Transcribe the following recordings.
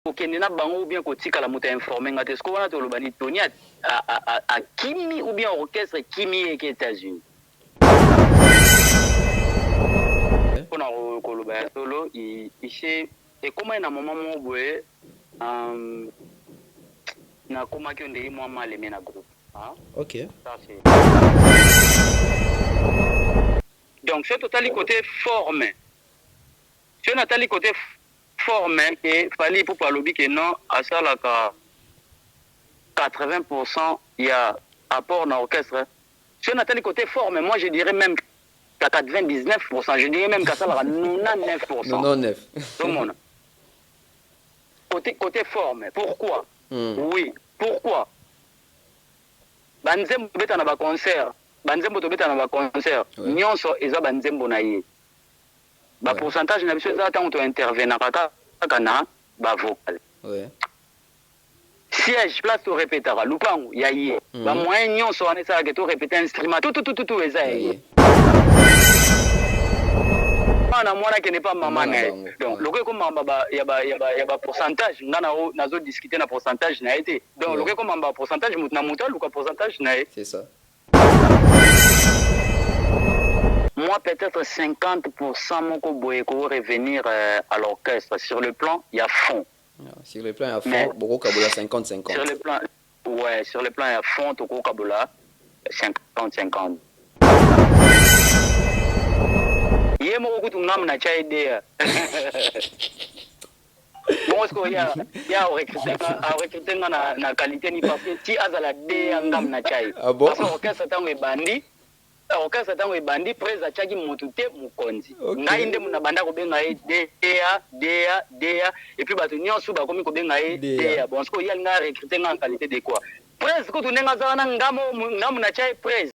okende na bango ou bien kotika la moto informé ngate ce qu'on a to lobani Tony à Kimi ou bien orchestre Kimi et États-Unis on a koloba solo il et comment na moment mo boye na comment que ndé moi mal aimé na groupe hein OK ça c'est donc c'est totalement côté forme c'est natali côté forme et fallait pour palobi que non à ça là 80% il y a apport dans l'orchestre. Si on attend le côté forme, moi je dirais même qu'à 99%, je dirais même qu'à ça là 99%. 99. Tout le monde. Côté forme, pourquoi? Oui, pourquoi? Banzembo beta na ba concert, banzembo to beta na ba concert, nyonso eza banzembo na ye. Ba pourcentage na biso za tant to intervenir kaka na ba vocal. Ouais. Siège place to répétera lupangu ya ye ba moyen nyonso wana ça que to répéter instrument tout eza ye mana mwana qui n'est pas maman donc loké comme mamba ya ba pourcentage ngana nazo discuter na pourcentage na été donc loké comme mamba pourcentage mutna muta luka pourcentage na c'est ça. Moi peut-être 50% moko boye ko revenir à l'orchestre sur le plan il y a fond. Sur le plan à fond, beaucoup Kabola 50-50. Sur le plan, ouais, sur le plan à fond, Toko Kabola 50-50. Yé mo kutu ngam na chai idea. Bon est-ce qu'il y a recruter na qualité ni parce que ti azala de ngam na chai. Ah bon? Parce que orchestre tango e bandi. Orchestre tango e bandi presa chaki mutute mukonzi. Ngai nde muna banda ko benga e dea et puis bato nyonso ba komi ko benga e dea. Bon ce qu'il y a nga recruter en qualité de quoi? Presa ko tunenga za na ngamu na chai presa.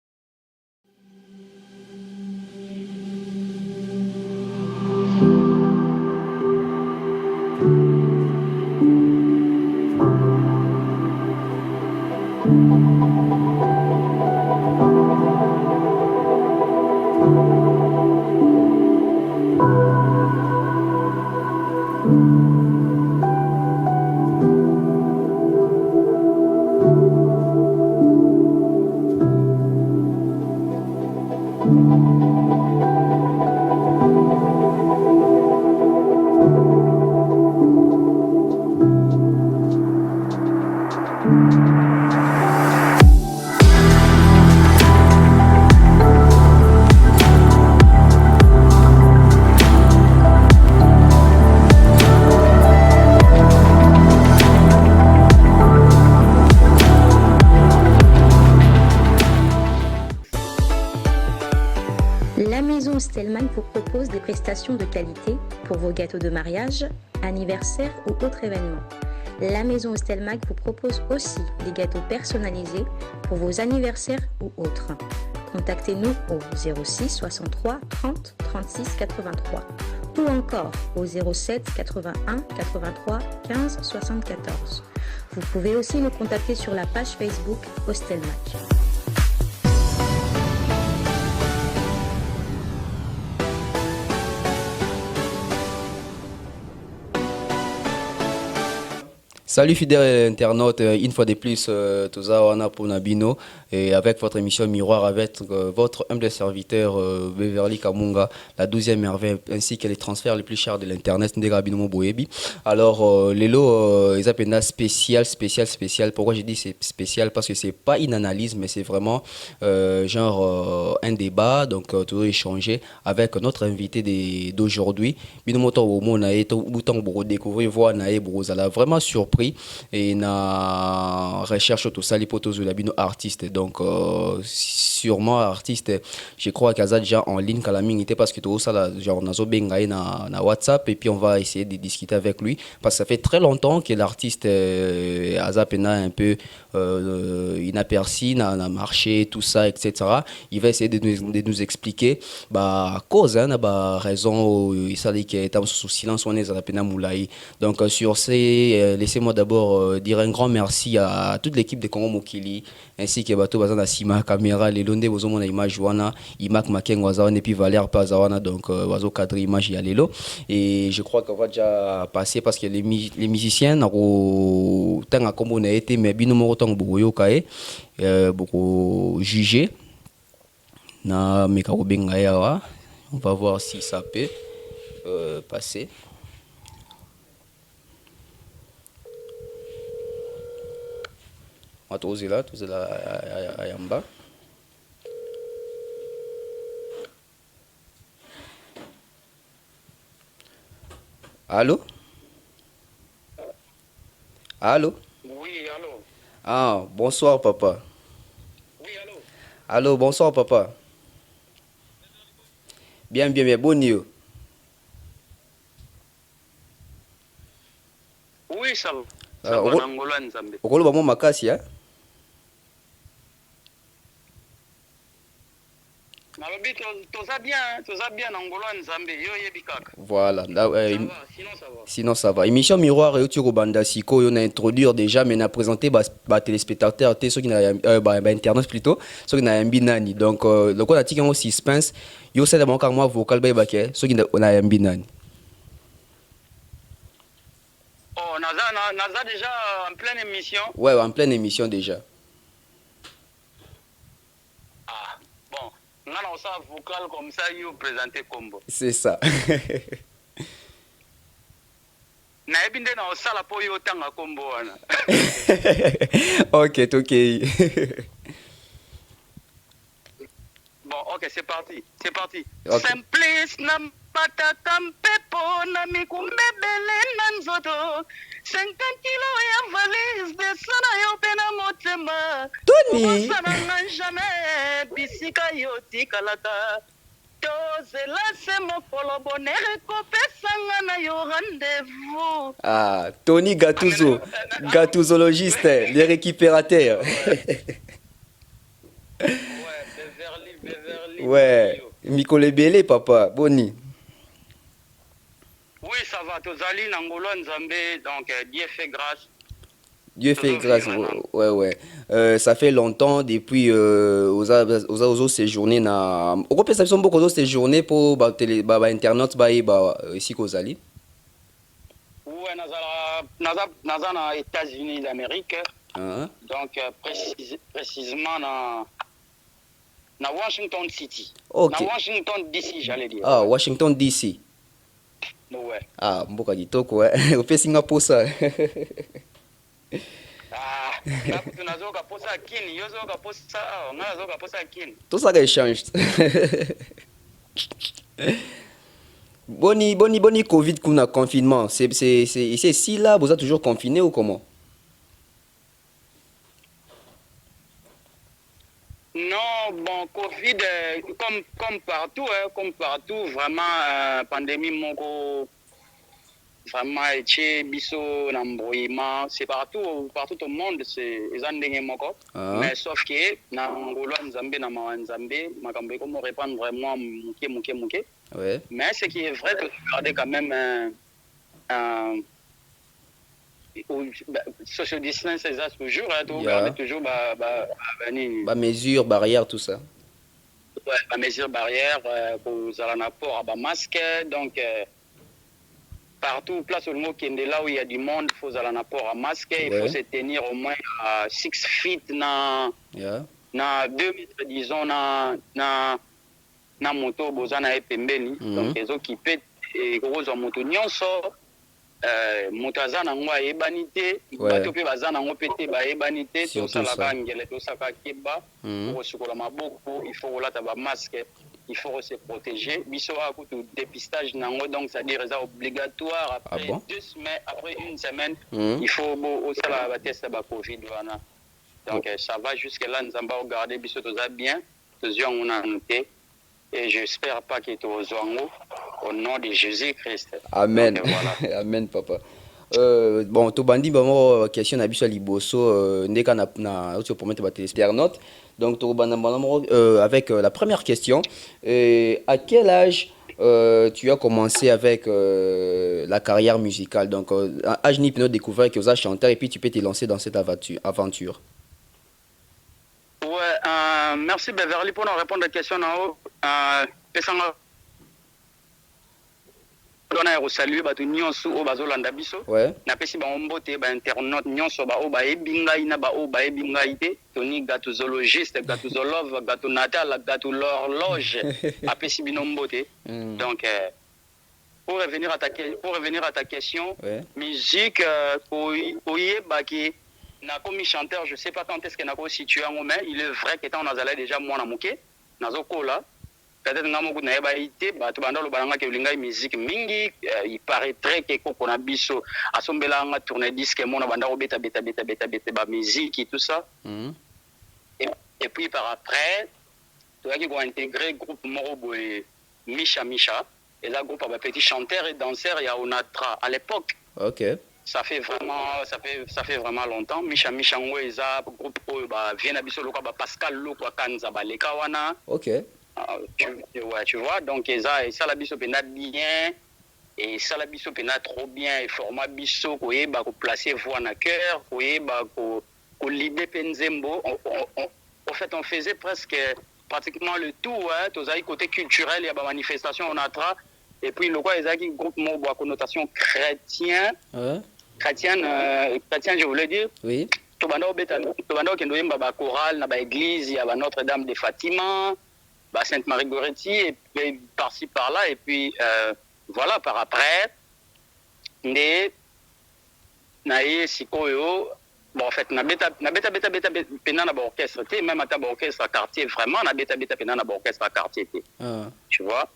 La maison Stelman vous propose des prestations de qualité pour vos gâteaux de mariage, anniversaire ou autres événements. La maison Stelman vous propose aussi des gâteaux personnalisés pour vos anniversaires ou autres. Contactez-nous au 06 63 30 36 83 ou encore au 07 81 83 15 74. Vous pouvez aussi nous contacter sur la page Facebook Hostelmac. Salut fidèles internautes, une fois de plus, tout ça on a pour Nabino et avec votre émission Miroir avec votre humble serviteur Beverly Kamunga, la 12e merveille ainsi que les transferts les plus chers de l'internet Ndegabino Boyebi. Alors les lots ils appellent spécial. Pourquoi j'ai dit c'est spécial? Parce que c'est pas une analyse mais c'est vraiment genre un débat, donc toujours échanger avec notre invité d'aujourd'hui. Binomoto Omo na eto bouton pour découvrir voir na e brozala vraiment surpris et na recherche tout ça l'hypothèse de la bino artiste donc sûrement artiste je crois qu'il y a déjà en ligne calamité parce que tout ça là genre nazo bengaï na WhatsApp et puis on va essayer de discuter avec lui parce que ça fait très longtemps que l'artiste azapena un peu inaperçu na marché tout ça etc. Il va essayer de nous expliquer bah cause hein bah raison il s'est dit qu'il est sous silence on est azapena moulaï donc sur ces laissez-moi d'abord dire un grand merci à toute l'équipe de Congo Mokili ainsi que bato baza na sima caméra lelo nde bozomona image wana Imak Makengo azawana et puis Valère Pazawana donc bazo cadrer image ya lelo et je crois qu'on va déjà passer parce que les musiciens nako tanga kombo na été mais bino moko tang boyoka beaucoup jugé na meka benga yawa on va voir si ça peut passer. Tous là à Yamba. Allô? Allô? Oui, allô. Ah, bonsoir papa. Oui, allô. Allô, bonsoir papa. Bien, bon nuit. Oui, ça va. Ça va Angola Nzambe. Okolo ba makasi hein? Nalobi toza bien Angola Nzambe yo yebi kaka. Voilà. Sinon ça va. Émission Miroir et Otiro Banda Siko on a introduire déjà mais na présenter ba téléspectateurs ceux qui na internet plutôt ceux qui na yambi nani donc le ko na tika mo suspense yo c'est d'abord moi vocal ba ke ceux qui na yambi nani. Oh, Naza déjà en pleine émission. Ouais, en pleine émission déjà. Ah, bon. On a un vocal comme ça, il présenter combo. C'est ça. Na ebinde na osala po yo tanga combo wana. OK, OK. Bon, OK, c'est parti. Okay. Simplice na matata mpepo na mikumbebele na nzoto 50 kilo ya valise desana yo pe na motema Tony osana jamais bisika yo tikalaka tozela se mokolo bonere kopesanga na yo rendez-vous. Ah, Tony Gattuso, Gattusologiste, les récupérateurs. Beverly. Ouais, Mikole Belé, papa, Boni. Oui, ça va, tozali Nangolo Nzambe, donc Dieu fait grâce. Dieu fait grâce, ouais. Ça fait longtemps depuis aux séjourné na. Au groupe ça sont beaucoup aux séjourné pour internet ici qu'ozali. Ouais, naza na États-Unis d'Amérique. Donc précisément na Washington City. Okay. Na Washington DC, j'allais dire. Ah, Washington DC. Ouais. Ah, mboka kitoko au fait Singapour ça. Ah, tunazoka posa kini, yozoka posa, ngazoka posa kini. Tout ça échange. Boni Covid kuna confinement, c'est ici là vous êtes toujours confiné ou comment? Non, bon, Covid, comme partout, vraiment, pandémie, moko, vraiment, et biso, l'embrouillement, c'est partout au monde, c'est les andengé moko. Mais sauf que, na Angola, Nzambe, na Mawa Nzambe, makambe, comme on répand vraiment, mouké. Ouais. Mais ce qui est vrai, que garder quand même social distance, c'est ça toujours, toujours mesure, barrière, tout ça. Ouais, mesure barrière, pour un apport à masque, donc partout, place où le mot qui est là où il y a du monde, il faut un apport à masque, il faut se tenir au moins à 6 feet, na 2 mètres, disons, na moto, bozana et pembeni, donc les autres qui pètent, et gros en moto, nyonso. Moto aza nango ayebani te bato mpe baza nango mpe te bayebani te tosalaka ngele tosaka keba kosukola maboko il faut kolata bamasque il faut se protéger biso akutu dépistage nango donc c'est-à-dire eza obligatoire après 2 semaines après une semaine il faut osala bateste ba covid wana donc ça va jusque là nzamba regarder biso toza bien tozwi yango nanu te. Et j'espère pas qu'il est aux Zouango, au nom de Jésus-Christ. Amen. Donc, voilà. Amen, papa. Bon, to bandi question na biso liboso ndeka na autre pour mettre ba téléspectateurs. Donc to avec la première question, à quel âge tu as commencé avec la carrière musicale? Donc âge ni découvert que vous avez chanté et puis tu peux te lancer dans cette aventure. Ouais, Merci Beverly pour nous répondre à la question. On a salué bato nyonso o bazolanda biso na pesi ba ombote ba internaute nyonso ba o ba ebingai na ba o ba ebingai te Tony gatozoologiste gatozolove gato natal gato l'horloge a pesi binombote. Donc pour revenir à ta question, musique oyebaki na comme chanteur, je sais pas quand est-ce que na ko situé en mais il est vrai qu'étant on a déjà moi na moké nazokola peut-être ngamoku na yeba ité bato bandalo balanga ke linga musique mingi il paraîtrait que koko na biso asombela nga tourner disque mona banda ko beta ba musique et tout ça. Et puis par après tu as qui vont intégrer groupe Morobo et Misha et là groupe avec petit chanteur et danseur il y a Onatra à l'époque. OK. Ça fait vraiment longtemps. Misha Ngweza groupe ba vient abiso lokwa ba Pascal Lokwa Kanza ba lekawana. OK. Tu vois, donc ça la biso pena bien et ça la biso pena trop bien et format biso koye ba ko placer voix na cœur koye ba ko libé penzembo. En fait on faisait pratiquement le tout hein, tous les côté culturel il y a ba manifestation on atra et puis le quoi ezaki groupe mo à connotation chrétienne je voulais dire. Oui. Tobanda kendo yemba ba chorale na ba église il y a ba Notre-Dame de Fatima. Sainte-Marie-Goretti et puis par-ci par-là et puis voilà par après naye sikoyo bon en fait na beta pena na orchestre té même à ta orchestre quartier vraiment na beta pena na orchestre quartier té tu vois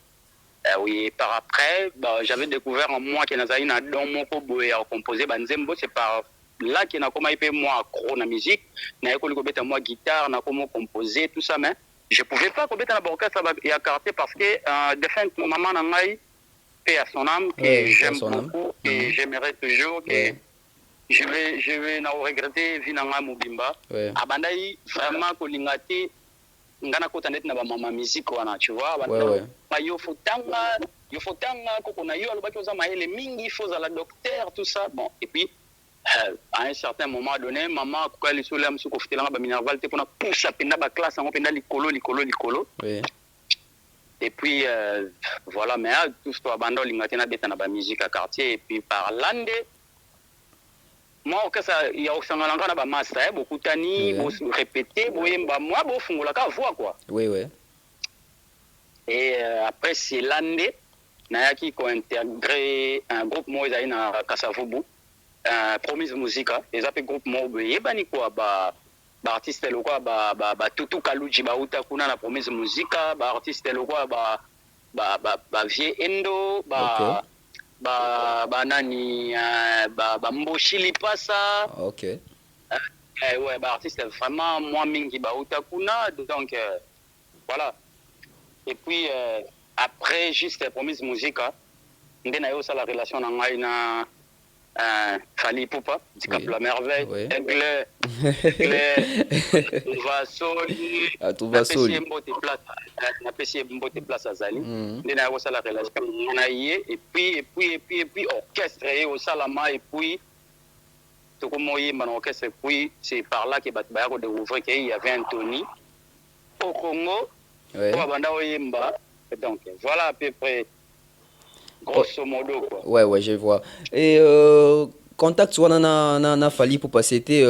oui par après j'avais découvert en moi que nazali na don moko boye à composer banzembo c'est par là que na koma ipe moi accro na musique na yeko liko beta moi guitare na komo composer tout ça mais je pouvais pas commettre la orchestre et à quartier parce que de fin maman nangai paix à son âme que j'aime beaucoup et j'aimerais toujours que je vais na regretter vinanga mobimba abandai vraiment kolingati ngana kota net na ba mama musique wana tu vois ba yo fotanga koko na yo alobaki oza maele mingi faut la docteur tout ça bon et puis à un certain moment donné maman quoi les soleils amsu kofitelanga ba minerval te pona poussa penda ba classe ngo penda likolo et puis voilà mais tout ce bando lingati na beta na ba musique à quartier et puis par l'ande moi au cas ça il y a osangala ngana ba master beaucoup tani bo répéter boyemba moi bo fungola ka voix quoi et après c'est l'ande na yaki ko intégrer un groupe moi na Kasavubu Promise Musica les appels groupe Mobe yebani quoi artiste le quoi Tutu Kaluji uta kuna na Promise Musica artiste le quoi vie endo nani Mboshili pasa OK ouais artiste vraiment moi mingi uta kuna donc voilà et puis après juste Promise Musica ndena yo ça la relation na ngai na Fali Poupa, Dicap la merveille, Aigle, tout va soli. Na pesi mbote place à Zali. Ndena yo ça la relation na yé et puis orchestre et au salama et puis tout comme moi mon orchestre et puis c'est par là que Batbaya a découvert qu'il y avait Anthony au Congo. Donc voilà à peu près. Grosso modo quoi. Ouais, je vois. Et contact soit na Fali Poupa c'était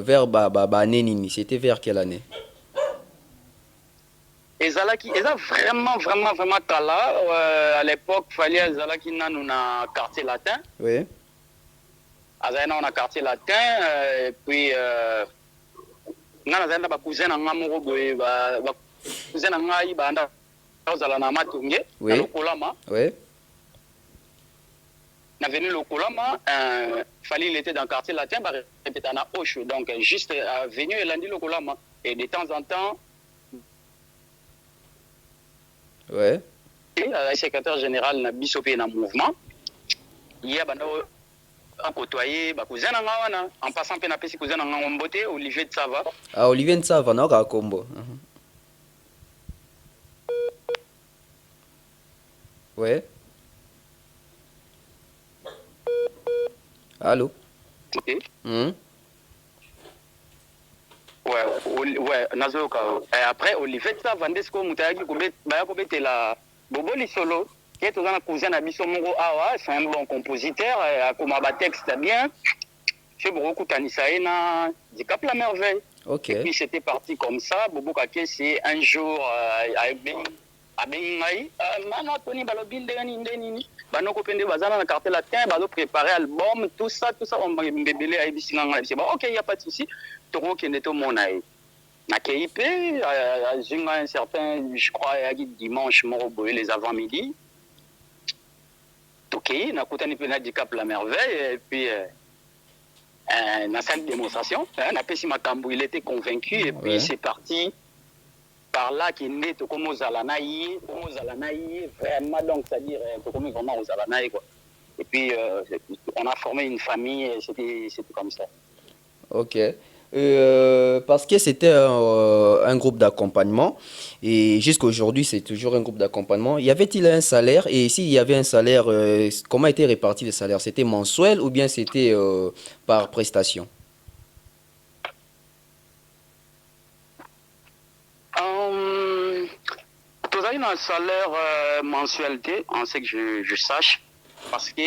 vers année nini, c'était vers quelle année? Ezalaki vraiment tala à l'époque Fali ezalaki nanu na quartier latin. Oui. Azana on a quartier latin et puis ngana zanda ba cousin na ngamoko boye ba cousin na ngai banda ozala na matunge na lokolama. Oui. On est venu le Kolama, Fali il était dans le quartier latin, il était à Osho, donc juste venu et lundi le Kolama. Et de temps en temps, le secrétaire général n'a bisopé dans le mouvement. Il y a un côtoyé, en passant par un cousin en Mbote, Olivier de Sava. Ah, Olivier de Sava, non, à Combo. Ouais. Allô? Ok. Ouais, nazoka. Après Olivier ça Vandesco mutayaki kobet la Boboli solo qui est dans la cousin Abisso Moro Awa, c'est un bon compositeur, comme un texte bien. J'ai beaucoup Tanissa na Dicap la merveille. Ok. Et puis c'était parti comme ça. Bobo Kake c'est un jour avec Abengai, Mano Tony Balobin Nini, Banoko Pende Bazana na carte latin, Balo préparer album, tout ça, on m'a bébélé à Ibisinanga. Ok, il n'y a pas de souci. Toro qui n'est au Monaï. Na KIP, un certain, je crois, dimanche, Moroboé, les avant-midi. Ok, na Koutani Penadicap la merveille, et puis. Dans cette démonstration, Napesi Makambu, il était convaincu et puis c'est parti par là qu'il est comme aux Alanaï, vraiment, donc c'est-à-dire comme vraiment aux Alanaï, quoi. Et puis on a formé une famille, c'était comme ça. Ok. Parce que c'était un groupe d'accompagnement et jusqu'à aujourd'hui c'est toujours un groupe d'accompagnement. Y avait-il un salaire et s'il y avait un salaire, comment était réparti le salaire? C'était mensuel ou bien c'était par prestation? Vous avez un salaire mensualité, en ce que je sache, parce que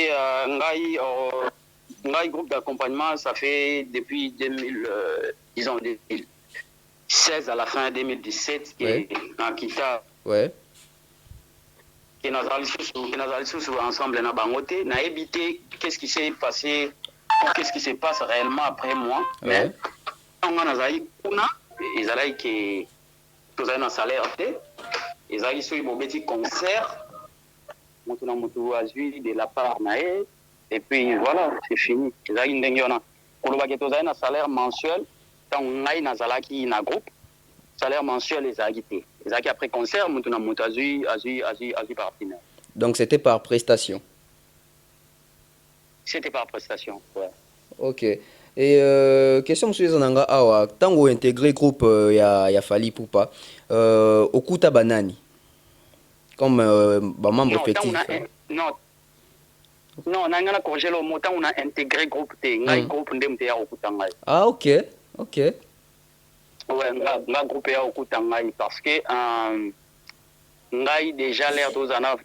Ngai groupe d'accompagnement, ça fait depuis 2016 à la fin 2017 qui est en Kita. Ouais. Qui est ensemble dans Bangote. N'a évité qu'est-ce qui s'est passé, qu'est-ce qui se passe réellement après moi. Mais on a eu ils allaient que tous un salaire, ils allaient sur un petit concert, de la part nae. Et puis voilà, c'est fini. Ils ont un salaire mensuel. Quand on a un groupe, salaire mensuel, ils ont quitté. Ils ont après concert, on a partenaire. Donc c'était par prestation. C'était par prestation, ouais. Ok. Et question monsieur Zananga Awa, tant que vous intégrez le groupe, il y a Fali Poupa, Okuta Banani, comme membre effectif. Non, on a corrigé le mot, on a intégré le groupe. Ah, ok. Ok. Ouais, on a groupé au Koutangaï parce que on a déjà l'air d'Ozana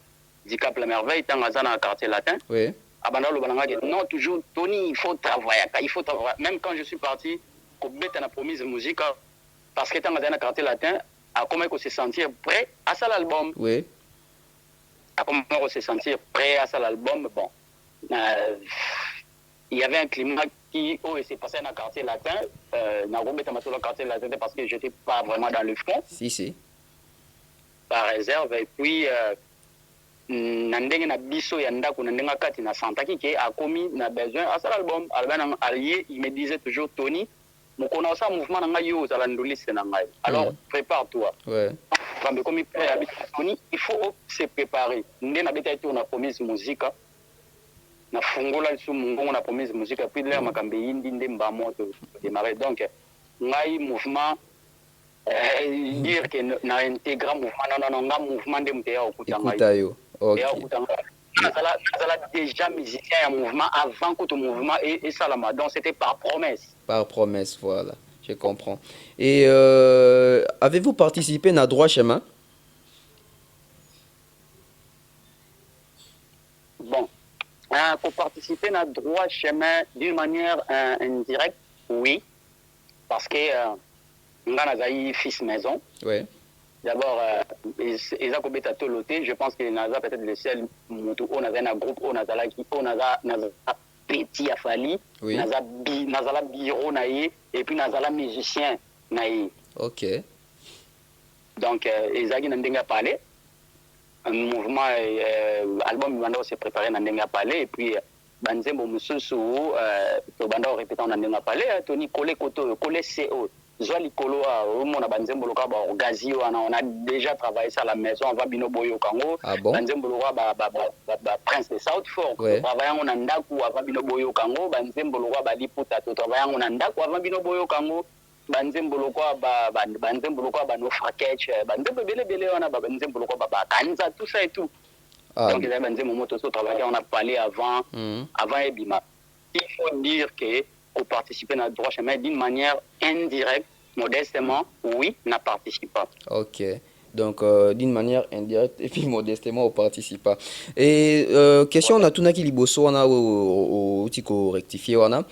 Dicap la merveille, dans le quartier latin. Oui. Non, toujours, Tony, il faut travailler. Même quand je suis parti, on a promis de musique parce que dans le quartier latin, à comment on se sentir prêt à ça l'album. Oui. À comment on se sentir prêt à ça l'album. Bon. Il y avait un climat qui s'est passé dans le quartier latin. Dans le quartier latin parce que je n'étais pas vraiment dans le front. Si. Par réserve. Et puis, na biso ya ndako na ndenga kati na santaki ke a commis na besoin à ça l'album album allié il me disait toujours Tony mon connaît ça mouvement na yo za landoliste na ngai alors prépare-toi ouais quand comme Tony il faut se préparer ndena beta été on a promis musique na fungola su mungo na promis musique puis là makambe yindi ndemba moto démarrer donc ngai mouvement dire que na intégrer mouvement non mouvement de mteya okutanga yo. Ok. Déjà musicien un mouvement avant que tout mouvement et Salama. Donc c'était par promesse. Par promesse, voilà. Je comprends. Et avez-vous participé à Droit Chemin? Bon. Pour participer à Droit Chemin d'une manière indirecte, oui. Parce que on a fils maison. Oui. D'abord, ils ont commis à Toloté. Je pense que Naza peut-être le seul on a un groupe, on a petit Afali, Naza Biro naïe et puis Naza musicien naïe. Ok. Donc, ils ont parlé. Un mouvement, album Banda s'est préparé dans Nenga Palais et puis Banzembo Mususu, Banda répétant dans Nenga Palais, Tony Kole Koto, Kole CO. Zoali Kolo, on a déjà travaillé ça à la maison avant Binoboyo Kango. Ah bon? Banzemboloka, Prince de Southfort. Travaillant en Andaku avant Binoboyo Kango. Banzemboloka, Liputa, travaillant en Andaku avant Binoboyo Kango. Banzemboloka, no Fraketch, Banzemboloka, Kanza, tout ça et tout. Donc, Banzemoto travaillé, on a parlé avant Ebima. Il faut dire que pour participer à notre droit chemin d'une manière indirecte, Modestement, oui, n'a participe pas. Ok. Donc, d'une manière indirecte, et puis modestement, on participe pas. Et question, on a tout qui liboso, on a au tiko rectifié, on a.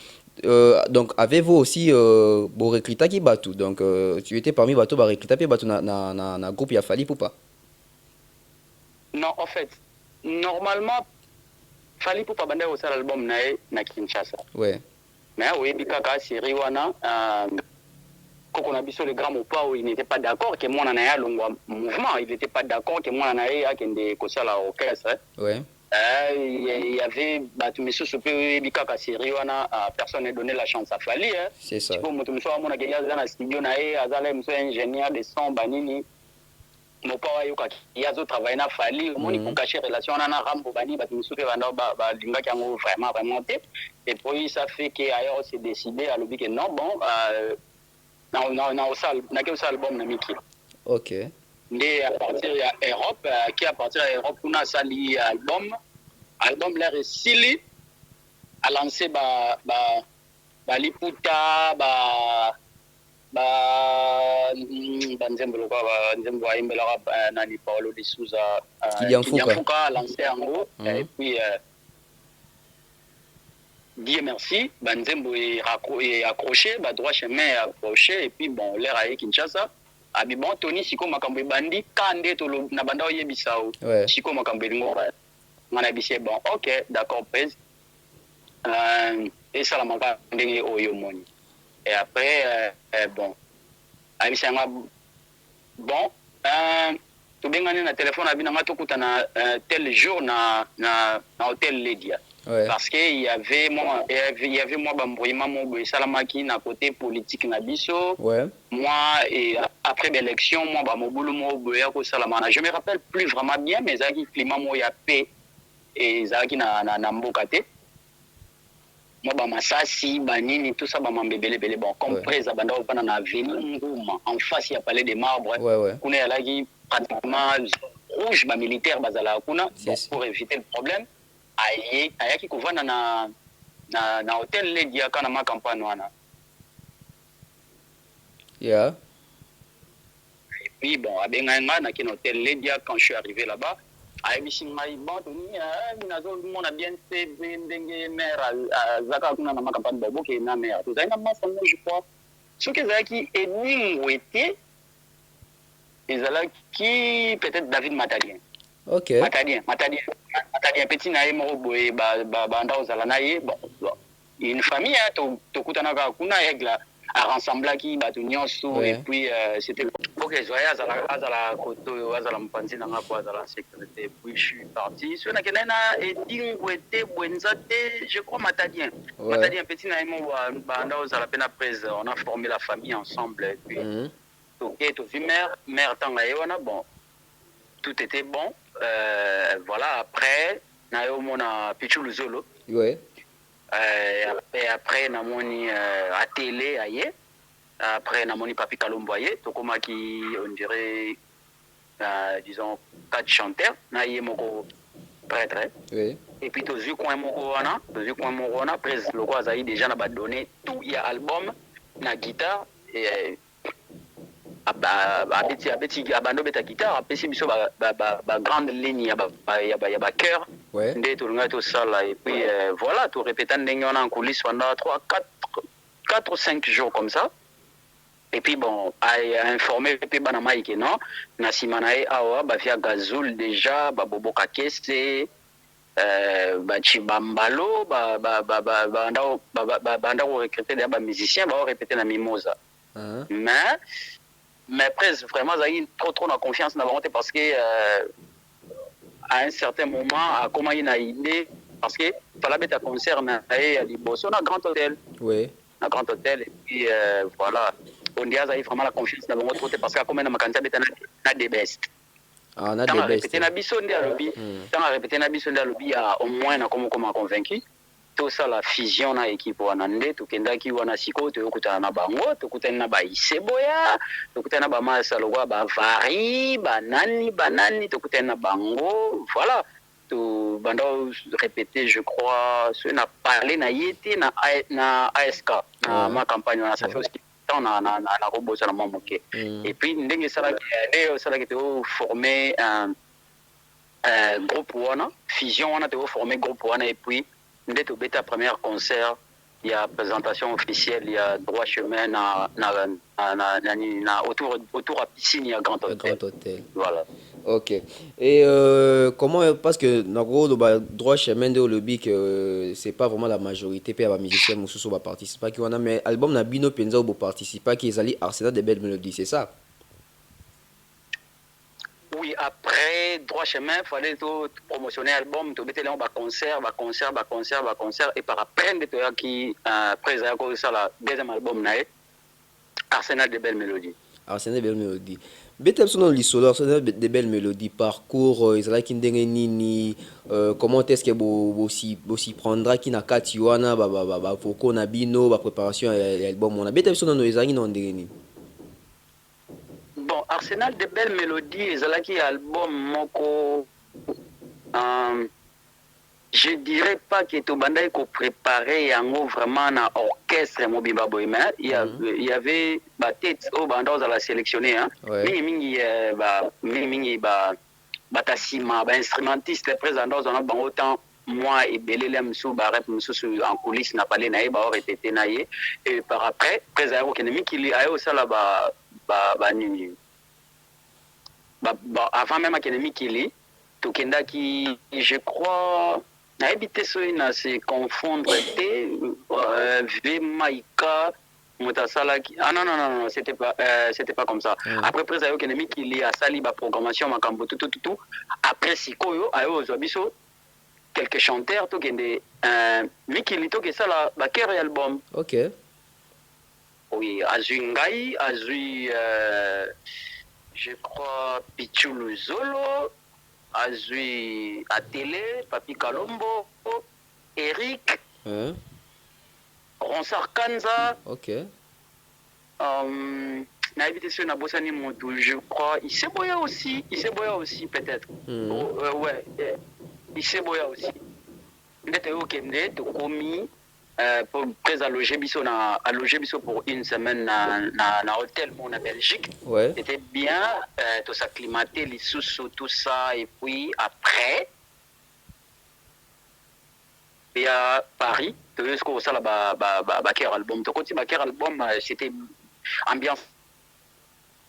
Donc, avez-vous aussi bon recruta qui batou? Donc, tu étais parmi bateau, bah recruta, puis batou na groupe, il a fallu ou pas? Non, en fait, normalement, fallait pour pas bander au sal album na Kinshasa. Ouais. Mais oui, bikaka série wana quand on a vu sur le grand Mopa où il n'était pas d'accord que moi en a mouvement, il n'était pas d'accord que moi en a des causes à l'orchestre. Ouais. Il y avait mais sous ce peu bikaka série wana personne n'a donné la chance à Fali hein. C'est ça. Tu peux moto mso amona ke yaza na studio na azala mso ingénieur de son banini Mopa wa yoka yazo travailler na Fali au moins pour cacher relation na Rambo bani batu mso pe banda ba linga ki yango vraiment te et puis ça fait que ailleurs c'est décidé à l'objet que non bon na ke album na miki. Ok. Ndé à partir de Europe qui à partir de Europe on a sali album l'air sili a lancé ba liputa nzembo kwa nzembo aimbela nani Paulo de Souza Kylian Fouka a lancé en gros et puis Dieu merci, Banzembo est accroché, droit chemin accroché, et puis bon, l'air à Kinshasa. Ah, mais bon, Tony, Siko Makambe Bandi, Kande, Tolo, Nabanda Yebisao, Siko Makambe Lingo, on a dit bon, ok, d'accord, pèse. Et ça, la manga, Oyomoni. Et après, bon, Abisanga, bon, tu bien gagné na téléphone, Abinanga Tokuta na tel jour na hôtel Ledia. Ouais. Parce qu'il y avait moi bambouillement mon salamaki na côté politique na biso. Ouais. Moi et après l'élection moi bamobulu mo boya ko salamana. Je me rappelle plus vraiment bien mais zaki climat mo ya paix et zaki na mbokate. Moi ba masasi banini tout ça ba mambebele bele bon comme presa banda opana na avenue Nguma en face il y a palais des marbres. Ouais. Kuna ya lagi pratiquement rouge ba militaire bazala kuna pour éviter le problème. Ayaki kuvana na hotel Ledia kana ma campagne wana. Yeah. Et puis bon, abenga na kin hotel Ledia quand je suis arrivé là-bas, ayebisi ngai bon toni nazo mona bien fait ndenge mère zaka kuna na ma campagne babo ke na mère. Tout ça na masa je crois. Ce que zaki eningwete ezalaki peut-être David Matalien. Ok. Matalien petit na mo boye ba nda ozala na ye bon une famille to kutana ka kuna aigle a rassembler qui batu nyonso et puis c'était OK joyeux azala koto azala mpanzi na ngapo azala sécurité puis je suis parti sur na kenena et dingwete bwenzate je crois Matalien petit na mo ba nda ozala pena prise on a formé la famille ensemble et puis OK to vu mère tanga yona bon tout était bon. Voilà, après, on a Pichu Luzolo. Ouais. Et après, on a à télé, aïe. Après, on a Papi Kalombo, aïe. Tokoma qui, on dirait, disons, 4 chanteurs. On a mon prêtre. Oui. Et puis, tu as vu qu'on a après, le roi Zaï déjà n'a donné tout. Il y a album, la guitare. Et abeti abando beta guitare apesi biso ba grande ligne ya ba cœur nde tolunga to sala et puis voilà tout répéter ndenge on en coulisses pendant 4 ou 5 jours comme ça et puis bon a informé pe bana maïke non na simana e awa ba via Gazoul déjà ba boboka kese ba chibambalo ba ndao recruter des ba musiciens ba répéter na Mimosa mais presque vraiment ça y trop na confiance na volonté parce que à un certain moment comment il a idée parce que fallait mettre un concert na à Liboso na grand hôtel na grand hôtel et puis voilà on dit ça y vraiment la confiance na volonté parce que comme na makanta beta na the best na the best répéter na biso ndi alobi tant répéter na biso ndi alobi au moins na comme convaincu tout ça la fusion na équipe wana nde tukendaki wana siko tokutana na bango tokutana na ba Iseboya tokutana na ba Masa lokwa ba Vari banani tokutana na bango voilà to banda répéter je crois ce n'a parlé na yete na ASK na ma campagne wana ça fait aussi temps na kobosa na mwa moke. Et puis ndenge salaki te former un groupe wana fusion wana te former groupe wana, et puis nde to beta premier concert, il y a présentation officielle, il y a droit chemin na autour à piscine, il y a Grand Hôtel. Voilà. Ok. Et comment, parce que dans le droit chemin de lobby que c'est pas vraiment la majorité puis les musiciens mususu va participer qui wana, mais album na bino penza ou participer qui est allé Arsenal de belles mélodies, c'est ça? Oui, après droit chemin, fallait tout promotionner l'album, tout mettre là concert, et par après de qui présent ça la deuxième album na Arsenal de belles mélodies. Arsenal de belles mélodies. Betel son l'isolo, Arsenal de belles mélodies, parcours, Israël qui nini, comment est-ce que aussi prendra qui na kati wana ba foko na bino ba préparation l'album on a Betel son Israël non ndeni. Bon, Arsenal de belles mélodies, Zalaki album moko, je dirais pas que tout bandai ko préparé yango vraiment na orchestre mobimba boyma, il y avait ba tête au bandao za la sélectionner hein. Mingi batasima ba instrumentiste présent dans un bon autant moi et belele msou ba rap msou en coulisses na parlé na ba répéter na et par après présent au ennemi qui ayo ça là nini avant même akadémie qui tokenda qui je crois na habité so na se confondre v maika mutasala non c'était pas comme ça. Après présent akadémie qui a sali ba programmation makambo tout après sikoyo ayo zobiso quelques chanteurs tokende mikili to que ça la ba kere album. OK. Oui, Azungai, je crois, Pichulu Zolo, Azui Atélé, Papi Kalombo, Eric, Ronsar Kanza. Ok. Naïvité na Bossani Modou, je crois. Il s'est boya aussi peut-être. Ouais, il s'est boya aussi. Ndete yo kende to komi pour loger biso pour une semaine na hôtel mon en Belgique. Ouais. C'était bien tout s'acclimater les sous tout ça, et puis après il y a Paris tout ce que ça là ba album to côté ba album c'était ambiance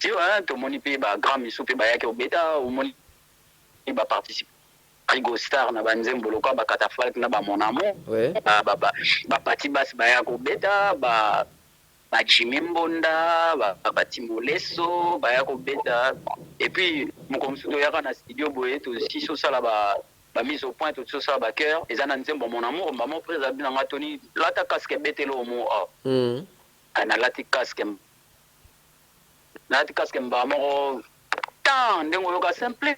tu vois tout moni pe ba grand miso pe ba yake obeta au moni ba participer Rigo Star na banzembo loka ba Catafalque na ba mon amour. Ouais. Ba pati bas ba ya ko beta ba Jimmy Mbonda ba Timoleso ba ya ko beta, et puis mon comme tout ya na studio boye to si so sala ba mise au point tout ça ba cœur et na nzembo mon amour maman présent bien na Tony la ta casque betelo mo ana la ti casque mba mo tant ndengo loka simple.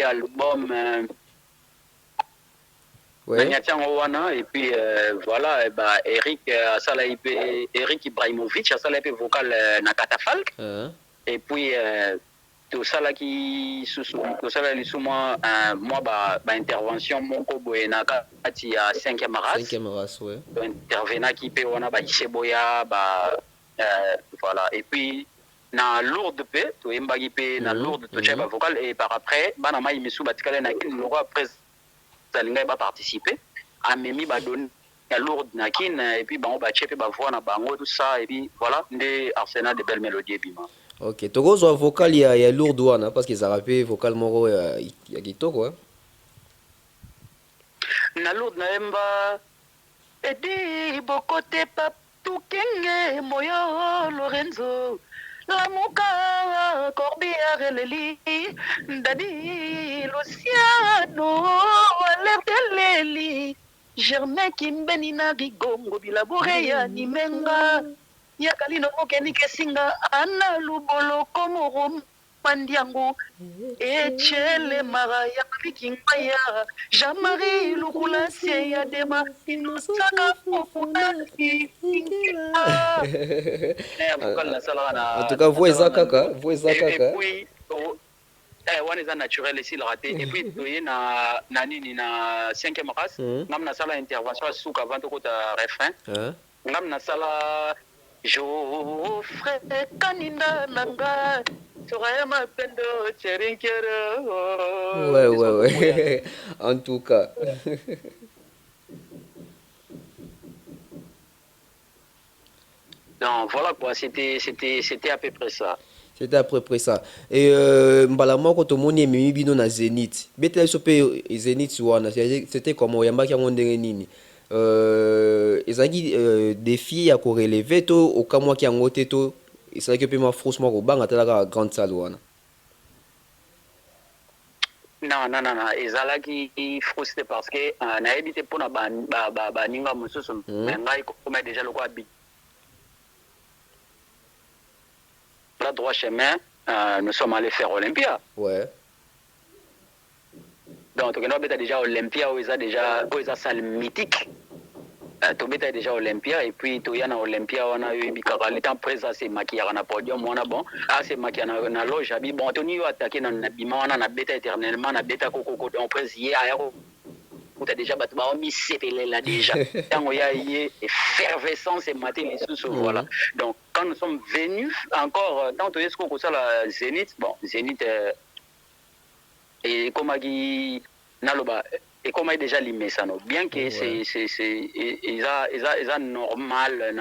Album et puis voilà Eric Ibrahimovic a salé vocal na Catafalque, et puis tout ça là qui sous moi intervention mon koboé na kati ya 5e race ouais intervenant qui peut on a Iseboya voilà, et puis na lourde pe to embagi pe na lourde to cheba vocal, et par après bana mai misu batikale na kin loro après salinga ba participer a memi ba donner la lourde na kin, et puis bango ba chepe ba voix na bango tout ça, et puis voilà ndé Arsenal de belles mélodies bima. OK, to gozo vocal ya lourde wana parce que ça rappelle vocal moro ya kitoko na lourde na emba edi bokote pap tukenge moyo Lorenzo Lamuka Corbière Leli Dadi Luciano Alerteleli Germain Kimbeni na Bigongo Bilaboreya Nimenga Yakalino Mokeni Kesinga Ana Lubolo Komoro Pandiango Echele Mara Yakikingaya Jean-Marie Lukulasie Yadema Saka Fofuna en tout cas, vous êtes kaka. Et puis, wana eza naturel esila raté et puis toye na nini na 5e race ngam na sala intervention ya suka avant tokota refrain ngam na sala Geoffrey kaninda nanga Soraya mapendo cherinkero. Ouais. En tout cas. Donc voilà quoi, c'était à peu près ça. C'était à peu près ça. Et mbalama quand on est mis bino na Zénith. Beta sope Zénith wana, c'était comment yamba ki ngondenge nini. Ezaki défi ya ko relever to okamwa ki ngote to c'est que pema franchement ko banga tala ka grande salle wana. Non, ezalaki frustré parce que na ebité pona ba ninga mususu mais ngai ko déjà le quoi habite. Là, droit chemin, nous sommes allés faire Olympia. Ouais. Donc, tu as déjà Olympia, où il y a déjà une salle mythique. Tu as déjà Olympia, et puis tu as Olympia, on a eu le temps présent, c'est maquillé à un podium, on a bon. Ah, c'est maquillé à un loge, bon, tu as attaqué dans l'habillement, on a bêta éternellement, on a bêta coco, on président, tu as déjà battu, on a mis CPL là déjà. Quand il y a eu effervescence et matin, les sous, voilà. Donc, quand nous sommes venus, encore, tant que ce ça la Zénith, bon, Zénith, et comme il et comme déjà limé ça, bien que c'est normal,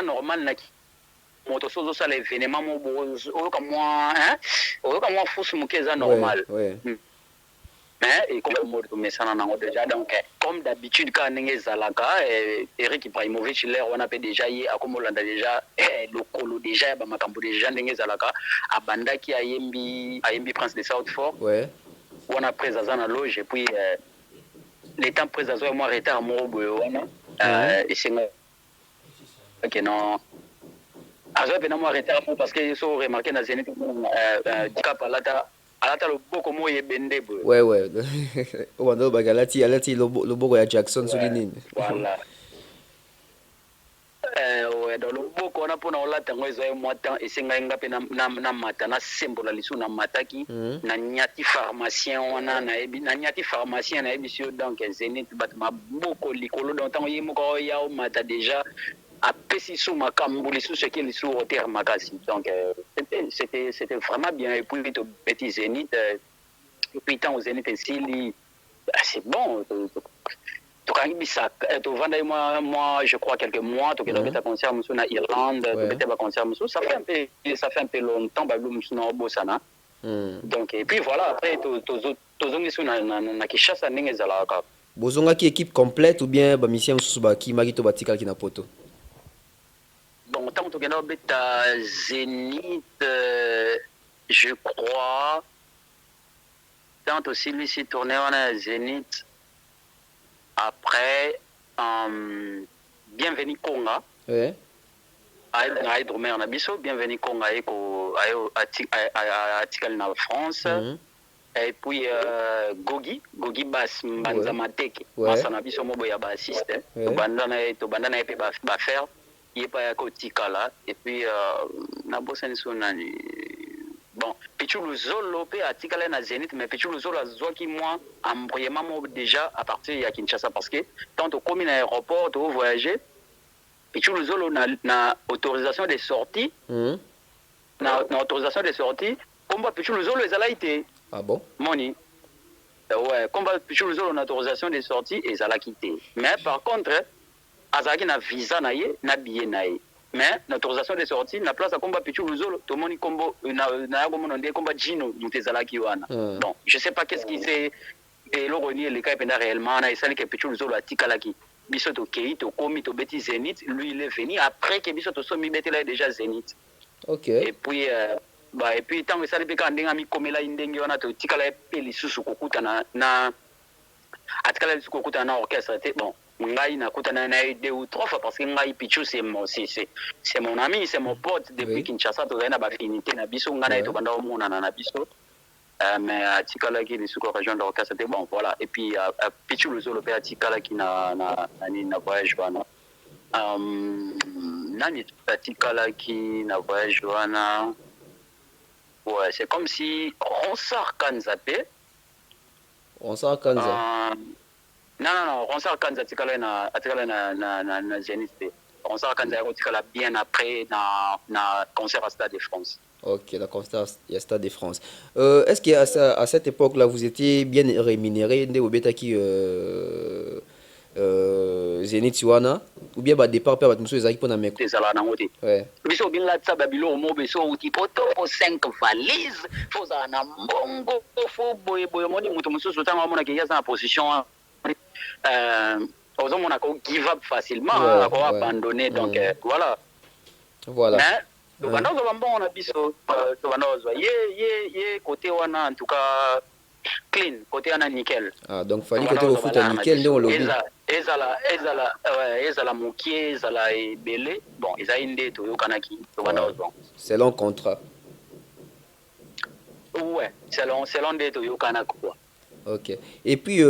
normal, moto sozo ça l'événement, comme moi, fou c'est normal. Et comme ça déjà donc comme d'habitude quand on zalaka Eric Ibrahimovic l'air on a déjà y a comme on l'a déjà le colo déjà ba makambo déjà ndenge zalaka abanda ki ayembi Prince de Southfort on a présent na loge et puis les temps présents moi retard mo boyona et c'est OK non azo pe na moi retard parce que so remarqué na Zénith dikapalata alata loboko mo yebende boy. Ouais. Wando bagalati alati loboko ya Jackson soki nini. Voilà. Ouais dans loboko na pona olata ngo ezo mo temps esenga ngape na mata na sembola lisu na mataki na nyati pharmacien wana na ebi na nyati pharmacien na ebi sur donc Zénith bat ma boko likolo donc tango yemo ko ya o mata déjà apesi sous ma cambouli sous ce qu'il sous au terme makasi donc c'était vraiment bien et puis to petit Zénith et puis tant au Zénith ainsi c'est bon to quand bisa to vanda moi je crois quelques mois to que concert musu na Irlande to ba concert musu ça fait un peu longtemps ba musu na obosana donc et puis voilà après to zongi sous na Kinshasa ndenge zalaka bozonga ki équipe complète ou bien ba mission musu ba ki mari to batika ki na poto. Bon, tant que nous avons Zénith, je crois, tant aussi lui s'est tourné on a Zénith. Après, Bienvenue Conga. Ouais. On a biso Bienvenue Conga à Tikal na France. Et puis Gogi Bass Mbanza Mateke. Masa na biso mobo ya bassiste. To bandana e pe ba faire. Il est pas à côté là et puis na bossa ni sonani bon Pichulu Zolo pe atikala na Zénith mais Pichulu Zolo azwaki moi embrouillement déjà à partir de Kinshasa parce que tant au commun aéroport to voyager Pichulu Zolo na autorisation de sortie na autorisation de sortie comme Pichulu Zolo ezala été ah bon moni ouais comme Pichulu Zolo na autorisation de sortie ezala quitté mais par contre azaki na visa na ye na billet na ye mais l'autorisation de sortie na place à combat Pichu Luzolo tout le monde combo na komona ndé combat Gino mutezalaki wana bon je sais pas qu'est-ce qui s'est et le renier les cas pendant réellement na isali que Pichu Luzolo atikalaki biso to kei to komi to beti Zénith lui il est venu après que biso to somi beti là déjà Zénith. OK Et puis et puis tant que ça le ndenge mi komela ndenge wana to tikala pe lisusu kokuta na atikala lisusu kokuta na orchestre bon ngai nakutana naye 2 ou 3 fois parce que ngai Pichu c'est mon ami, c'est mon pote depuis Kinshasa to na ba affinité na biso ngana to banda omona na biso mais atikala ki lisuko région de Roka c'était bon voilà et puis Pichu Luzolo pe atikala ki na voyage wana nani atikala ki na voyage wana Ouais, c'est comme si Ronsard Kanzapé. Ronsard Kanza. Non, Ronsard Kanza tikala na Zenith. Ronsard Kanza tikala bien après na concert à Stade de France. Ok, la concert à Stade de France. Est-ce qu'à cette époque-là, vous étiez bien rémunéré de Obeta qui Zenith Wana ou bien bah départ par votre monsieur Zaki pour n'amer C'est ça là na ngote. Ouais. Biso bin la tsaba bilo mo beso uti poto po 5 valises faut ça na mbongo faut boye moni mutu mususu tanga mona ki yasa na position aux hommes on a give up facilement ouais, on a abandonné donc voilà. Mais donc on a biso ye côté wana en tout cas clean côté wana nickel. Ah donc fallait côté au foot nickel on lobby. Ezala mokie ezala ebele bon ezali nde toyokanaki tobanda ozwa selon contrat. Ouais, selon nde toyokana quoi. Ok. Et puis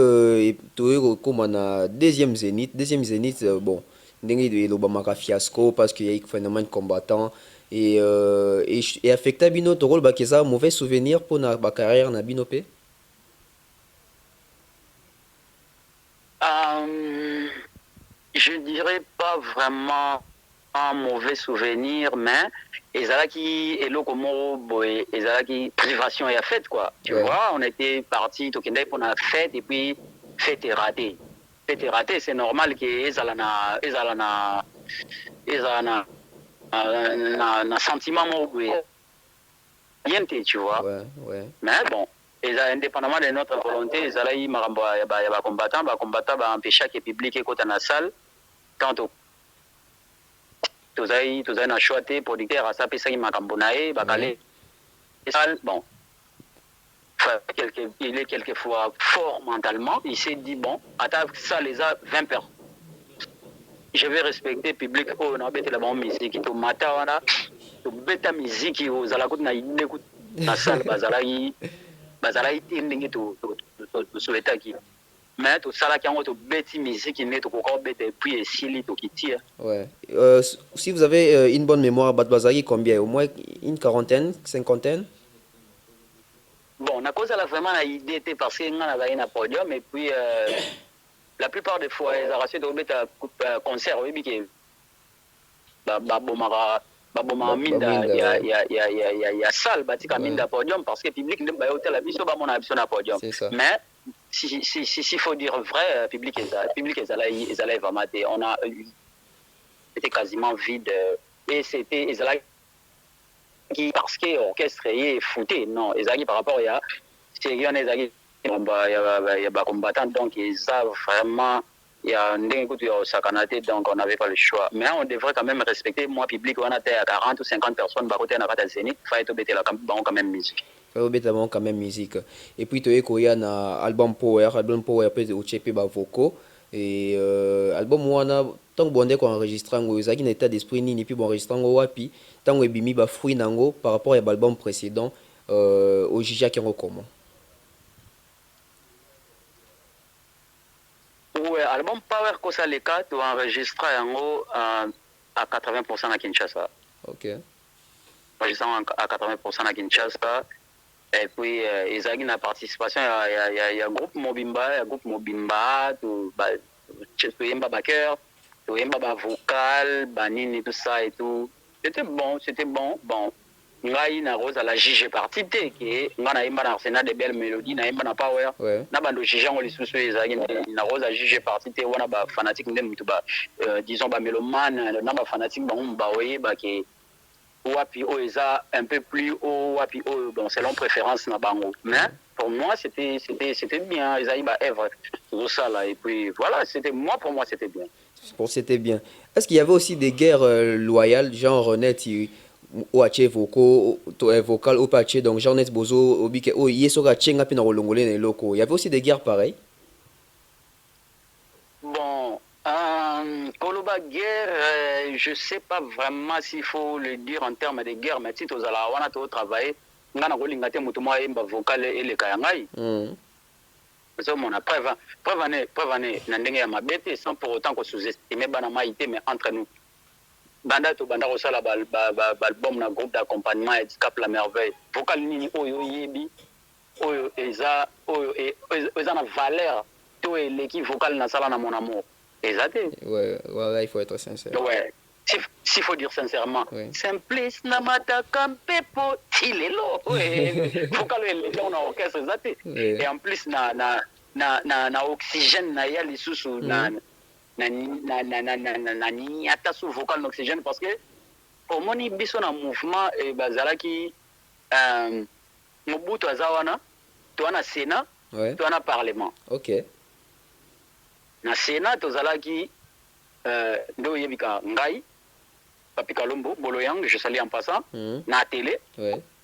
toyo comme on a deuxième Zénith bon ndenge de lobamaka fiasco parce qu'il y a eu phénomène combattant et affecta bino to rôle ba keza mauvais souvenir pour na ba carrière na bino pe. Je dirais pas vraiment un mauvais souvenir, mais ezalaki eloko moko boye ezalaki privation et fête quoi. Tu vois, on était parti tokende pour la fête et puis fête est ratée. Fête est ratée, c'est normal que ezalana sentiment moko boye. Bien tu vois. Ouais. Mais bon, indépendamment de notre volonté, ezalaki makambo ya ba combattant ba empêcher que public ekota na salle. Tantôt tozai na choité producteur à sapesaki makambo na ye bakale bon il est quelquefois fort mentalement, il s'est dit bon attends ça les a 20 personnes je vais respecter public oh na bete la bonne musique to mata wana to beta musique aux ala na ileko na salle bazalaki ndenge to souhaitaki. Mais tout ça là qui a bêti musique qui n'est tout encore bête et puis esili to kiti. Ouais. Si vous avez une bonne mémoire Bazari combien au moins une quarantaine, cinquantaine. Bon, on a cause là vraiment l'idée était parce que on avait un podium et puis la plupart des fois les arrachés de bête concert oui que baboma minda ya salle batika minda podium parce que public ne ba hôtel la biso ba mon abiso na podium. Mais s'il faut dire vrai, public est allé vraiment. On a été quasiment vide et c'était qui parce que l'orchestre est fouté. Non, Ezagi par rapport à c'est il y a pas combattant donc ils savent vraiment il y a un sakanaté donc on n'avait pas le choix. Mais on devrait quand même respecter moi public on a à 40 ou 50 personnes par côté na kata Zénith, fallait to bêter la quand même musique. Quand même musique et puis tu es na album power peut au chepe ba vocaux et album wana tant bonde ko enregistrer ngo ezaki na état d'esprit nini puis bon enregistrer ngo wapi tant ebimi ba fruit nango par rapport à l'album précédent au Jija qui comment. Ouais, album power ko ça les cas tu enregistrer ngo à 80% à Kinshasa. OK. Enregistrer à 80% à Kinshasa. Et puis, ils ont une participation, il y a un groupe Mobimba, tout Yemba Baker, tout Yemba Vocal, Banini, tout ça et tout. C'était bon. Bon, ngai na rose à la JG partie T, qui na Yemba na Arsenal de belles mélodies, na Yemba na Power. Na bando JG, on les sous les na rose à JG partie T, on a ba fanatique, disons, ba mélomane, na ba fanatique, ba oye, ba qui wapi o eza un peu plus haut wapi o bon selon préférence na bango mais pour moi c'était bien Isaïe ba Èvre tout ça là et puis voilà pour moi c'était bien. Est-ce qu'il y avait aussi des guerres loyales genre net ou ache vocal ou pas donc genre net bozo obike o yesoka chenga pina rolongolé na loko il y avait aussi des guerres pareilles. Bon Koloba guerre, je ne sais pas vraiment s'il faut le dire en termes de guerre, mais si tu as travaillé, on a un vocal et les kayangai. Parce que on a preuve année, sans pour autant qu'on sous-estime mais entre nous. banda kosala album na groupe d'accompagnement et Cap la merveille vocal nini oyo yebi oyo eza na valeur to eleki vocal na sala na mon amour eza te ouais voilà il faut être sincère ouais s'il faut dire sincèrement simplice na mataka mpepo tilelo vocal eleki on a orchestre eza te et en plus na oxygène na ya lisusu na niata sous vocal d'oxygène parce que au moni biso na mouvement et bazalaki Mobutu azawana to na Sénat to na parlement OK na Sénat to zalaki ndo yebika ngai Papi Kalombo Boloyang je salue en passant na télé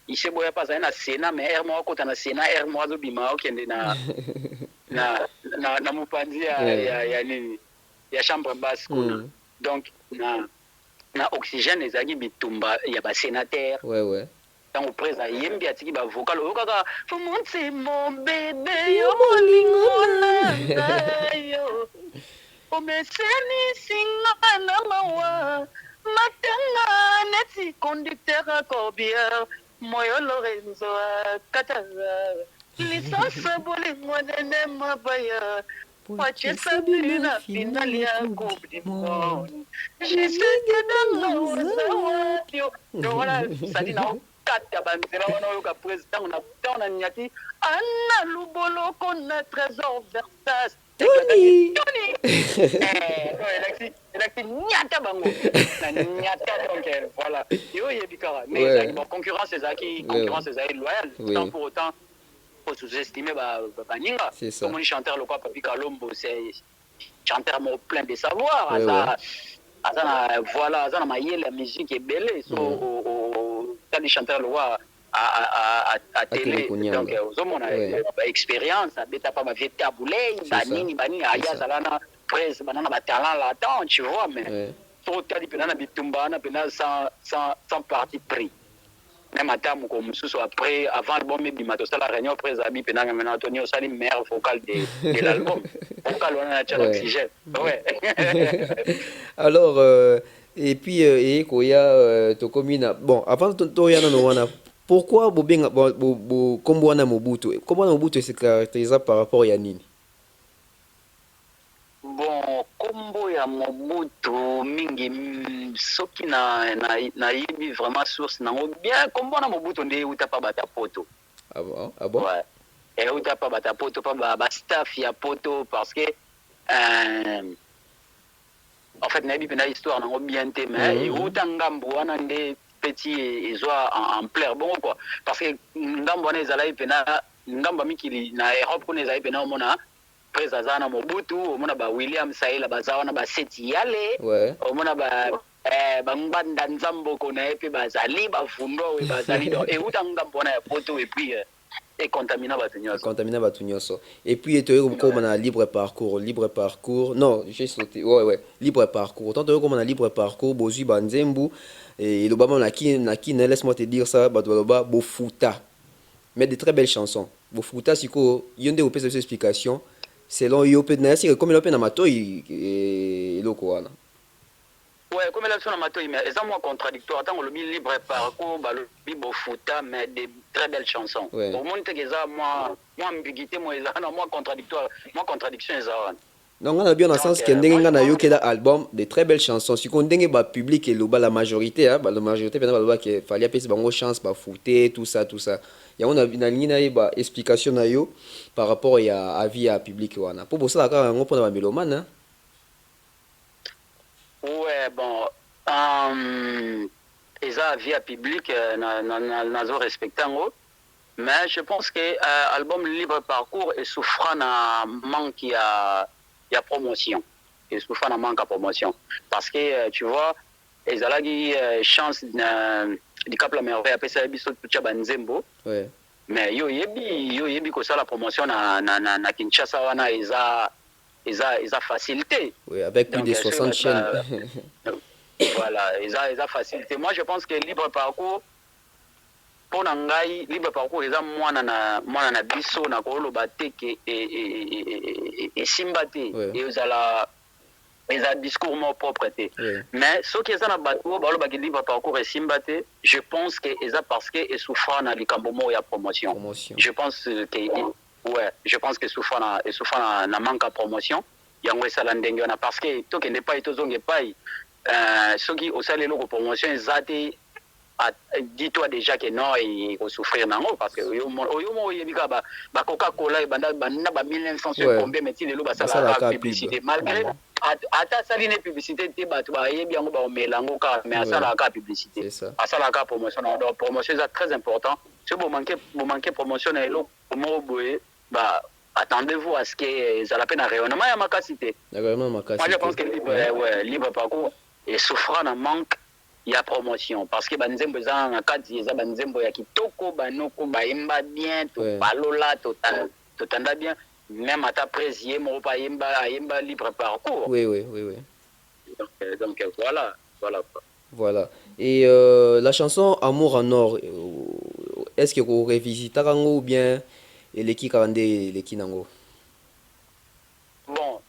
ici boya pas na Sénat mais air moi kota na Sénat air moi zo bima okende na mupanzi ya nini ya chambre basse kuna donc na oxygène ezaki bitumba ya ba sénateur tango presa yembi atiki ba vocal o kaka for monte mon bébé yo molingo na yo o meseni singa na mawa matanga neti conducteur à corbière moyo Lorenzo katara licence bolingo nene mabaya Pache Sabina finale ya Coupe du Monde. Je sais que dans l'eau, voilà, ça dit non, quatre banzela wana oyo ka président on a niati Anna Lubolo qu'on a trésor Vertas. Tony. Elle a niata bango. Na niata donc voilà. Yo yebikara. Mais la concurrence c'est loyale. Sans pour autant sous-estimer Baninga. Comme on chanteur le quoi Papi Kalombo, c'est chanteur plein de savoir. Voilà, ça na la musique est belle. So quand les chanteurs le voient à télé, donc aux hommes on a expérience, beta pas ma vie taboulé, bani aya salana presse banana ba talent là-dedans, tu vois mais trop tard penana bitumba na penana sans parti pris. Même à terme comme ce après avant l'album bimato ça la réunion après abi penanga maintenant Antonio sali meilleur vocal de l'album vocal on a l'oxygène ouais alors et puis et koya to komina bon avant to yana no wana pourquoi bobenga bo kombo wana Mobutu comment Mobutu se caractérise par rapport ya nini bon kombo ya Mobutu mingi soki na yibi vraiment source nango bien kombo na Mobutu nde uta pa bata poto ah bon ouais et uta pa bata poto pa ba staff ya poto parce que en fait na yibi na histoire nango bien te mais uta ngambo wana nde petit ezwa en plaire bon quoi parce que ngambo wana ezala pena ngambo mikili na Europe kuna ezala pena omona presa zana Mobutu omona ba William Saila bazawana ba seti yale omona ba banganda nzambo kona epe bazali bafundo we bazali donc et utanga mbona ya poto et puis et contamina batu nyonso et puis to comme on a libre parcours non j'ai sauté ouais libre parcours tant que comme on a libre parcours bozui banzembu et le baba na ki laisse-moi te dire ça ba bofuta mais de très belles chansons bofuta siko yonde opesa explication selon yo peut na si comme il open na matoi et loko wana ouais comme la sur na matoi mais ça moi contradictoire tant le libre parcours ba le bofuta mais de très belles chansons au monde que ça moi ambiguïté moi contradictoire moi contradiction ça non on a bien dans le sens que ndenge na yo kela album de très belles chansons si qu'on ndenge ba public et le ba la majorité la majorité pendant ba que fallait passer bango chance ba fouter tout ça ya on a na ligne na ba explication na yo par rapport ya avis à public wana pour ça ka ngo pona ba mélomane ouais bon eza avis à public na zo respectango mais je pense que album libre parcours est souffrant na manque il y a promotion et souvent on manque à promotion parce que tu vois ils ont la chance du Cap la merveille après ça biso tucha banzembo mais yo yebi ko ça la promotion na Kinshasa wana eza facilité avec plus de 60 chaînes voilà eza facilité moi je pense que libre parcours pour nangai libre parcours eza mwana na biso na koloba te ke et simbate et ozala ils ont discours mon propreté. Oui. Mais ceux qui ont un libre parcours et simbate, je pense que c'est parce que ils souffrent dans les cambomo et la promotion. Je pense que ouais, je pense que souffrent na manque de promotion. Yango ça l'endengona parce que toi qui n'est pas itozonge pas ceux qui au salaire de promotion ils dis-toi déjà que non il faut souffrir nango parce que yo mo yebika ba Coca-Cola banda ba 1900 combien mais le ba ça la publicité malgré ata saline publicité te ba ba yebi yango ba melango ka mais ça la publicité ça la promotion donc promotion c'est très important si vous manquez promotion et lo mo boye ba attendez-vous à ce que ça la peine à rayonnement ya makasité moi je pense que libre parcours et souffrant d'un manque il y a promotion parce que banzembo za na kati za banzembo ya kitoko banoko baimba bien to balola to tanda bien même à ta présier mo pa yemba libre parcours oui donc voilà et la chanson Amour en or est-ce que vous revisitez kango ou bien eleki kande eleki nango bon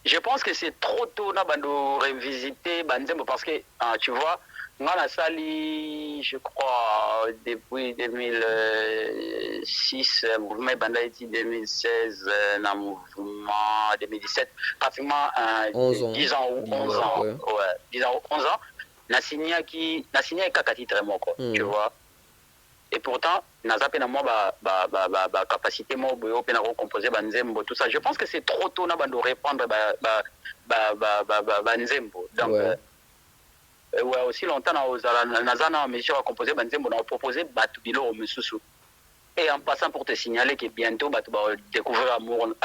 je pense que c'est trop tôt na bando revisiter banzembo parce que tu vois ngana sali je crois depuis 2006 mouvement banda eti 2016 na mouvement 2017 pratiquement 10 ans ou 11 ans ouais 10 ans ou 11 ans na signé kaka titre moko tu vois et pourtant naza pe na moi ba capacité mo boyo pe na composer banzembo tout ça je pense que c'est trop tôt na bando répondre banzembo donc ouais aussi longtemps naza na mission à composer banzembo na proposer batu bilo mususu et en passant pour te signaler que bientôt batu va découvrir amour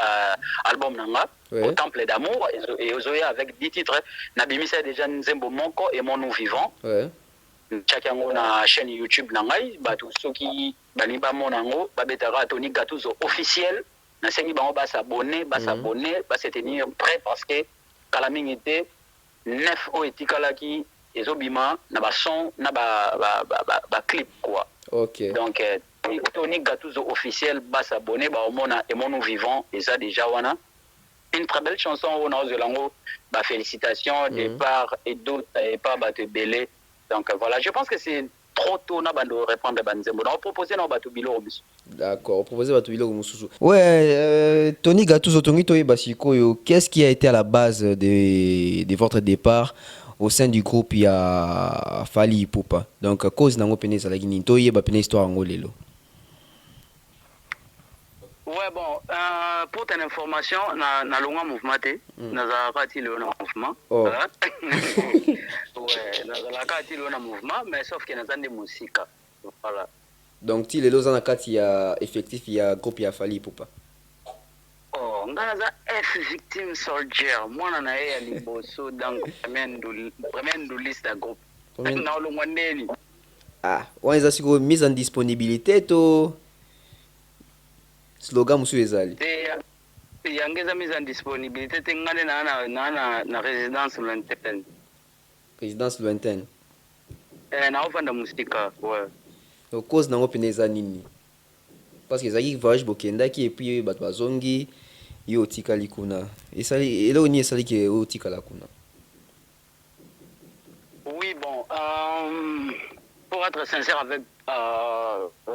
album nanga au temple d'amour et ozoya avec 10 titres na bimisa déjà nzembo moko et mon nous vivant chacun na chaîne YouTube nangai batu soki bali ba monango babetara Tony Gatuzo officiel na sengi bango ba s'abonner ba se tenir prêt parce que kalaming était 9 o etikalaki ezobima na ba son na ba clip quoi OK donc Tony Gatuzo officiel ba s'abonner ba omona et mon nous vivant et ça déjà wana une très belle chanson on a ozelango ba félicitations départ et d'autres et pas ba te belé. Donc voilà, je pense que c'est trop tôt na bando répondre banzembo. On proposer na batu bilo mususu. D'accord, proposer batu bilo mususu. Ouais, Tony Gatuzo Tongi Toye Basikoyo, qu'est-ce qui a été à la base de votre départ au sein du groupe il y a Fally Ipupa. Donc cause nango pene za lagini toye ba pene histoire ngo lelo. Ouais, bon, pour ton information, na longa mouvement te, na zakati le na mouvement. Oh. Ouais, na zakati le na mouvement, mais sauf que na zande musique. Voilà. Donc ti lelo za kati ya effectif ya groupe ya Fally Ipupa. Oh, ngana za F victim soldier, mwana na ye ya liboso donc premier liste ya groupe. Na longa ndeni. Ah, wanza siko mise en disponibilité to slogan musu ezali yangeza mise en disponibilité te ngane na résidence lointaine na ofanda musika ouais donc cause nango pene eza nini parce que ezalaki voyage bokendaki et puis bato bazongi yo otikali kuna esali eloko nini esalaki otikala kuna. Oui, bon, pour être sincère avec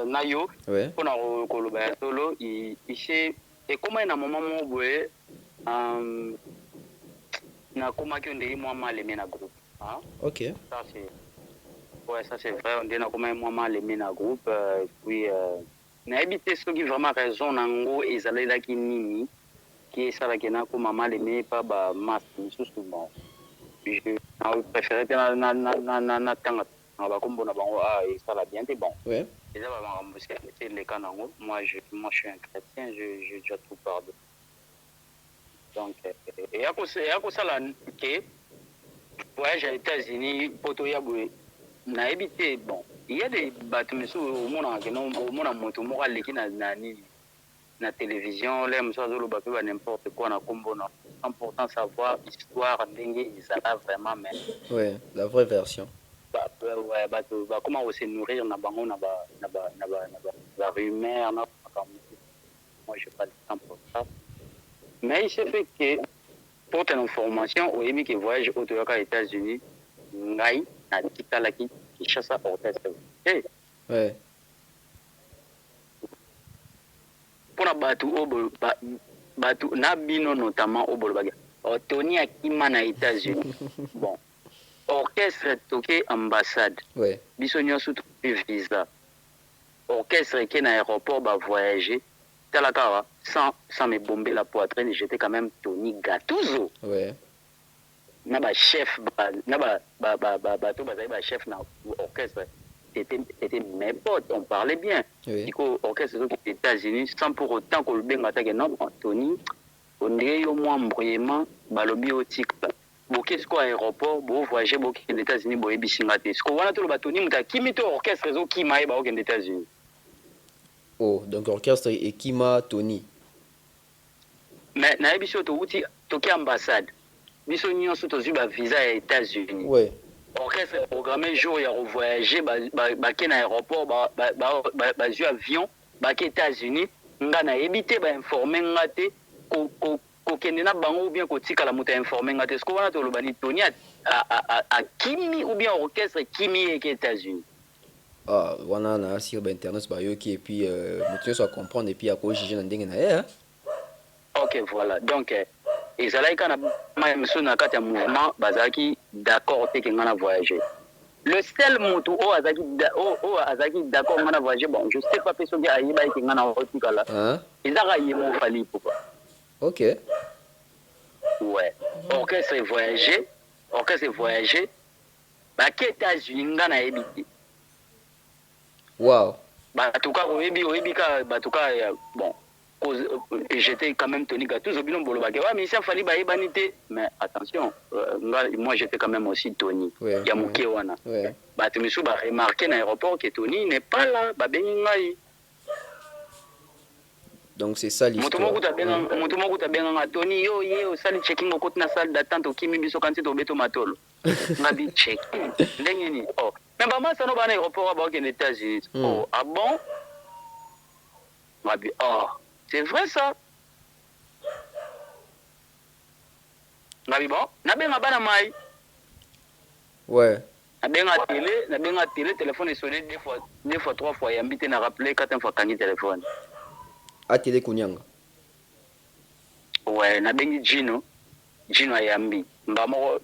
Nayo, ouais. Pour nous colober solo, il sait et comment il a un moment où na comment qu'on dit moi mal aimé na groupe. Hein? Ok. Ça c'est, ouais, ça c'est vrai. On dit na comment moi mal aimé na groupe. Puis na habité ceux qui vraiment raison nango et ça là qui nini qui est ça là qui na comment mal aimé pas ba masse surtout bon. Je préférais na tanga ba kombo na bango et ça va bien bon. Ouais. Et ça va c'est les cas nango. Moi je suis un chrétien, je dois tout pardonner. Donc et à cause ça là que voyage aux États-Unis poto ya boy na habité bon. Il y a des bâtiments au monde que non au monde moto mo aleki na nini na télévision là monsieur azolo ba pe n'importe quoi na kombo na sans pourtant savoir histoire ndenge izala vraiment mais ouais la vraie version ouais bah comment on se nourrir na bango na ba rumeur na moi je pas le temps pour ça mais il se fait que pour ton information oyebi ke voyage au toyoka États-Unis ngai na tikalaki Kinshasa orchestre ouais pona batu na bino notamment au bolobaki Tony akima na États-Unis bon orchestre toke ambassade ouais biso nyonso to visa orchestre qui na aéroport ba voyager talaka sans me bomber la poitrine j'étais quand même Tony Gattuso ouais na ba chef na ba to ba chef na orchestre c'était mes potes on parlait bien oui iko orchestre aux États-Unis sans pour autant que le benga ta que non Tony on dirait au moins bruyamment balobi otika qu'est-ce qu'un aéroport bo voyager bo aux États-Unis bo ebisinga te ce qu'on voit tout le batoni muta kimito orchestre zo ki mai ba aux États-Unis. Oh donc orchestre et Kima Tony mais na ebiso to uti toki ambassade biso nyonso to zuba visa aux États-Unis ouais orchestre programmé jour ya voyager ba ke na aéroport ba zu avion ba ke États-Unis nga na ebité ba informer ngate ko kende na bango ou bien ko tikala muta informer ngate ce qu'on va to lobani Tony a kimi ou bien orchestre kimi et États-Unis. Ah wana na sur internet ba yoki et puis mutu so comprendre et puis à quoi juger na ndenge na hein. OK voilà donc ezalaki kana mayeso na kati ya mouvement bazalaki d'accord te ke nga na voyager le seul moto o azalaki d'accord nga na voyager bon je sais pas soki ayeba ke nga na otikala ezaka ye mo fali pourquoi OK ouais orchestre voyager ba ke États-Unis nga na ebiti wow batuka oyebi ka batuka bon j'étais quand même Tony Gattuso bino bolo bake ouais mais ça fallait ba ebanité mais attention moi j'étais quand même aussi Tony ouais, ya moké wana ouais ba tumisu ba remarquer na aéroport que Tony n'est pas là ba bengi ngai donc c'est ça l'histoire moto moko ta benga Tony yo sali checking okoti na salle d'attente okimi biso kanti to beto matolo ngabi checking ndenge ni oh mais ba masa no ba na aéroport ba aux États-Unis oh ah bon ngabi oh c'est vrai ça. Ngabi bon, na benga bana mai. ouais Na benga télé, téléphone est sonné deux fois, trois fois, yambité na rappeler quatre fois kangi téléphone. A télé kunyanga. Ouais, na bengi Gino ayambi. Mbamo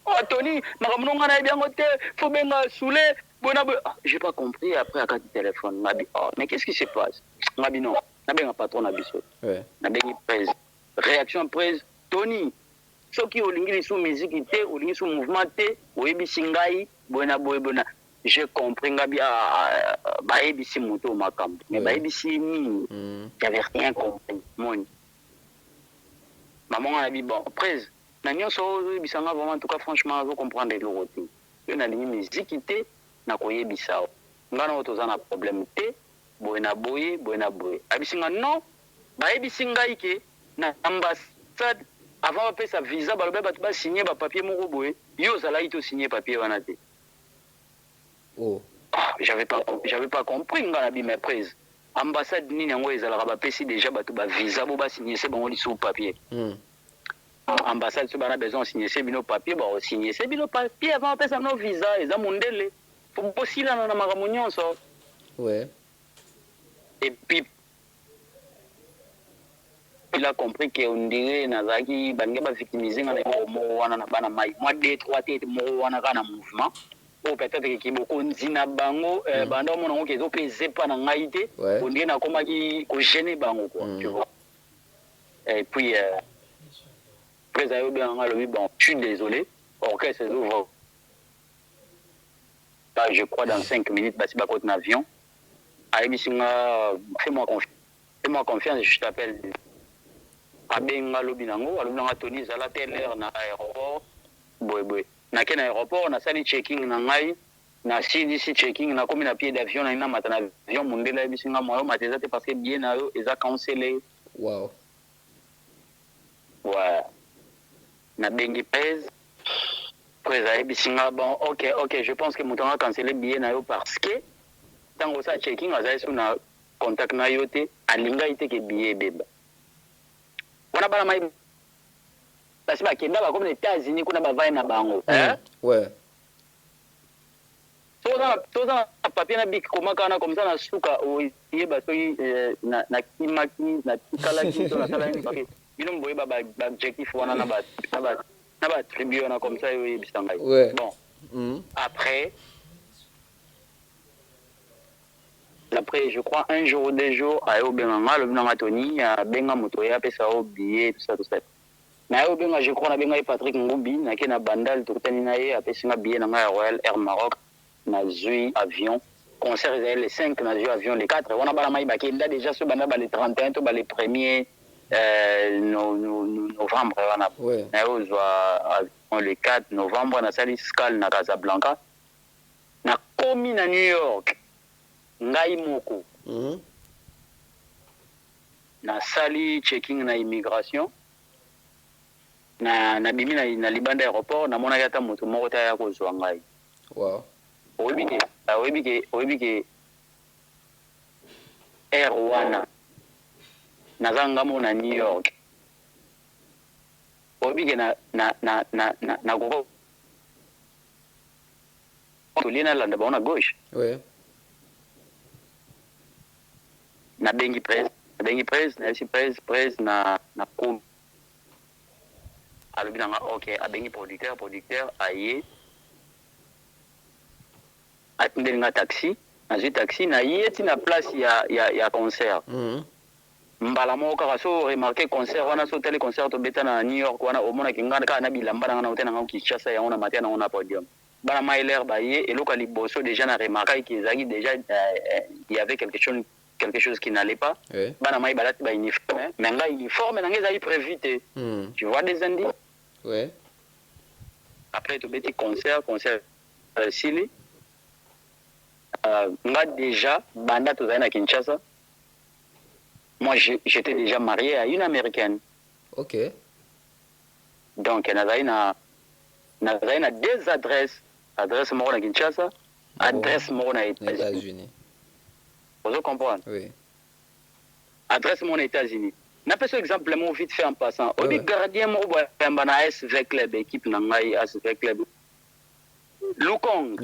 oh Tony, makamno na bien côté, faut benga soulé, bona j'ai pas compris après à quatre téléphone. Ngabi oh, mais qu'est-ce qui se passe? Ngabi non. Nabenga patron na biso ouais nabengi presse réaction presse Tony soki olingi sous musique te olingi sous mouvement te oyebisi ngai bona j'ai compris ngabi ba ebisi moto makambo mais ba ebisi nini j'avais rien compris mon maman a dit bon presse na nyonso bisanga vraiment en tout cas franchement je comprendre le routine yo na lingi musique te na koyebisa ngana otozana problème te boyena boye abisinga non bayebisinga ike na ambassade avant ba pesa visa balobe batu ba signer ba papier moko boye yo zala ito signer papier wana te oh j'avais pas compris ngana bi méprise ambassade nini yango ezalaka ba pesi déjà batu ba visa bo ba signer c'est bon liso papier ambassade so bana besoin signer c'est bino papier ba signer c'est bino papier avant pesa no visa eza mondele faut bosila na makambo nyonso ouais et puis il a compris qu'on dirait nazaki bange ba victimiser na mo wana na bana mai moi 2-3 tête mo wana kana mouvement ou peut-être que kiboko nzina bango banda mo nango kezo pese pa na ngai te on dirait na koma ki ko gêner bango quoi tu vois et puis après ayo bien ngalo bon je suis désolé OK c'est ouvre je crois dans 5 minutes basi ba côté avion ayebisinga fais-moi confiance je t'appelle abenga lobinango alobinanga Tony zala telle heure na aéroport boy na ken aéroport na sali checking na ngai na CDC checking na komi na pied d'avion na ina matana avion mondela ayebisinga moyo mateza te parce que bien na yo eza cancellé wow ouais na bengi pèse après ayebisinga bon OK je pense que mutonga cancellé bien na yo parce que tango sa checking azali suna contact na yo te alinga ite ke billet beba wana bana mai parce que kenda ba comme les États-Unis kuna ba vai na bango ouais toza papier na bik koma kana comme ça na suka oye ba soyi na kimaki na tikalaki to na sala ni papier bino mboye ba objectif wana na ba tribu na comme ça oye bisangai bon après je crois un jour ou deux jours ayo benga le bina Tony benga moto ya pesa o billet tout ça na yo benga je crois na benga Patrick Ngumbi na ke na bandal to tani na ye apesa nga billet na Royal Air Maroc na zui avion concert les 5 na zui avion les 4 on a bala mai bakenda déjà ce banda les 31 to les premiers novembre wana na yo zwa le 4 novembre na sali escale na Casablanca na komi na New York ngai moko na sali checking na immigration na bimi na libanda aéroport na mona yata moto moko ta ya ko zwa ngai wow oibike air wana nazanga mona New York oibike na goro tolina landa ba na gauche na bengi presse na com alobi nanga ok abengi producteur aye atindeli nga taxi nazwi taxi na ye ti na place ya concert mbala moko kaka so remarqué concert wana so tele concert tobeta na New York wana omonaki nga kaka na bilamba nanga na hotel nanga Kinshasa yango na matin nango na podium bana mailer baye eloko liboso déjà na remarqué ki ezalaki déjà il y avait quelque chose qui n'allait pas bana mai balati ba uniforme mais nga uniforme nanga ezali prévu te tu vois des indices après tobeti concert sili nga déjà banda tozali na Kinshasa moi j'étais déjà marié à une américaine donc nazali na deux adresse moko na Kinshasa adresse moko na États-Unis vous comprenez adresse moko na États-Unis na pesa exemple mo vite fait en passant obi gardien moko boyamba na SV Club équipe na ngai SV Club Lukong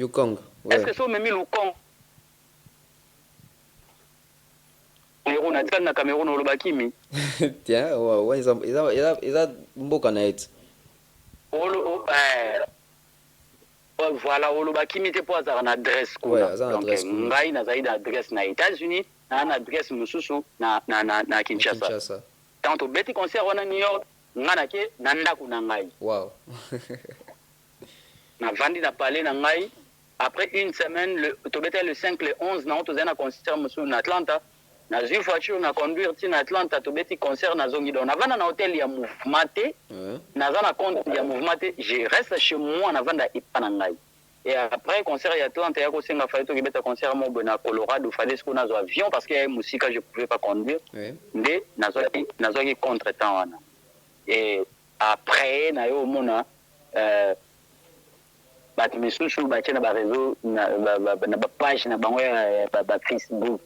est-ce que so memi Lukong na Cameroun olobakimi tiens ouais ils a mboka na et voilà olobakimi te po azara na adresse kuna donc ngai nazali na adresse na États-Unis na adresse mosusu na Kinshasa tant obeti concert wana New York nga nake na ndako na ngai wow na vandi na palais na ngai après une semaine tobeta le 5 le 11 na tozali na concert mosusu na Atlanta na zwi voiture na conduire ti na Atlanta tobeti concert na zongi do na vanda na hôtel ya mouvement te naza na compte ya mouvement te je reste chez moi na vanda ipa na ngai et après concert ya Atlanta ya kosenga fallait to kibeta concert mo na Colorado fallait ko nazo avion parce que ya musika je pouvais pas conduire nde nazo ki contre temps wana et après na yo mona bato misusu batie na bareseau na bapage na bango ya bafacebook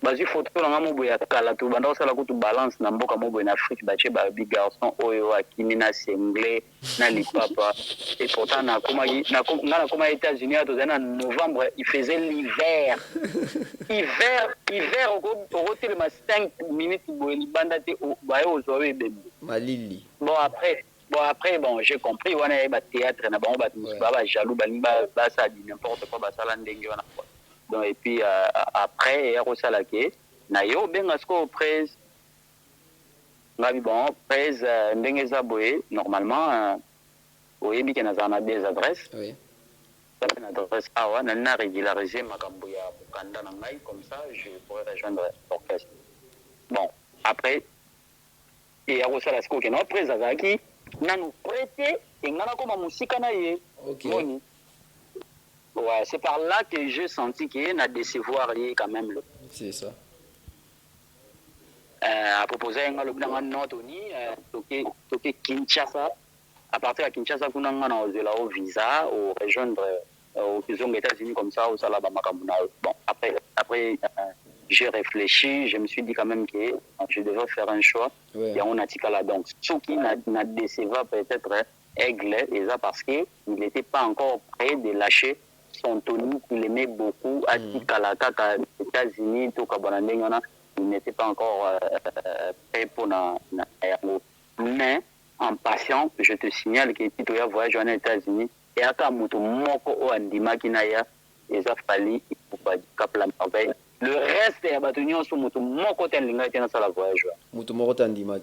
bazwi photo nanga moboye ya kala to banda kosala kutu balance na mboka moboye na Afrique batie babi garçon oyo akimi na sengle na lipapa et pourtant nga nakoma États-Unis tozali na novembre il faisait l'hiver okotelema 5 minutes boye libanda te baye ozwa oyo ebembe malili Bon après j'ai compris on a ba théâtre na bango ba jaloux ba ça dit n'importe quoi ba sala ndenge wana donc et puis après ya ko sala ke na yo benga sko presse ngabi bon presse ndenge za boye normalement oyebi ke na zana des adresses ça une adresse awa na régulariser makambo ya bukanda na ngai comme ça je pourrais rejoindre l'orchestre bon après et ya ko sala sko ke na presse azaki nanu prêté et ngana koma musika na ye moni ouais c'est par là que j'ai senti qu'il na décevoir lui quand même le c'est ça à proposer ngalo bina ngana Tony toke Kinshasa à partir de Kinshasa kuna ngana ozela au visa au rejoindre aux États-Unis comme ça au sala ba makamuna bon après j'ai réfléchi, je me suis dit quand même que je devais faire un choix. Ouais. Et on a dit là donc. Ce qui n'a décevant peut-être Aigle, et ça parce qu'il n'était pas encore prêt de lâcher son Tony qu'il aimait beaucoup. À Tikalaka, aux États-Unis, tout il n'était pas encore prêt pour mais en passant, je te signale que si tu as voyagé aux États-Unis, et à Kamuto Moko ou Andima Kinaya, et ça fallait, il faut pas dire merveille. Le reste est abattu sur Moto Moko Tenlinga et dans la voyage. Moto Moko Tandima.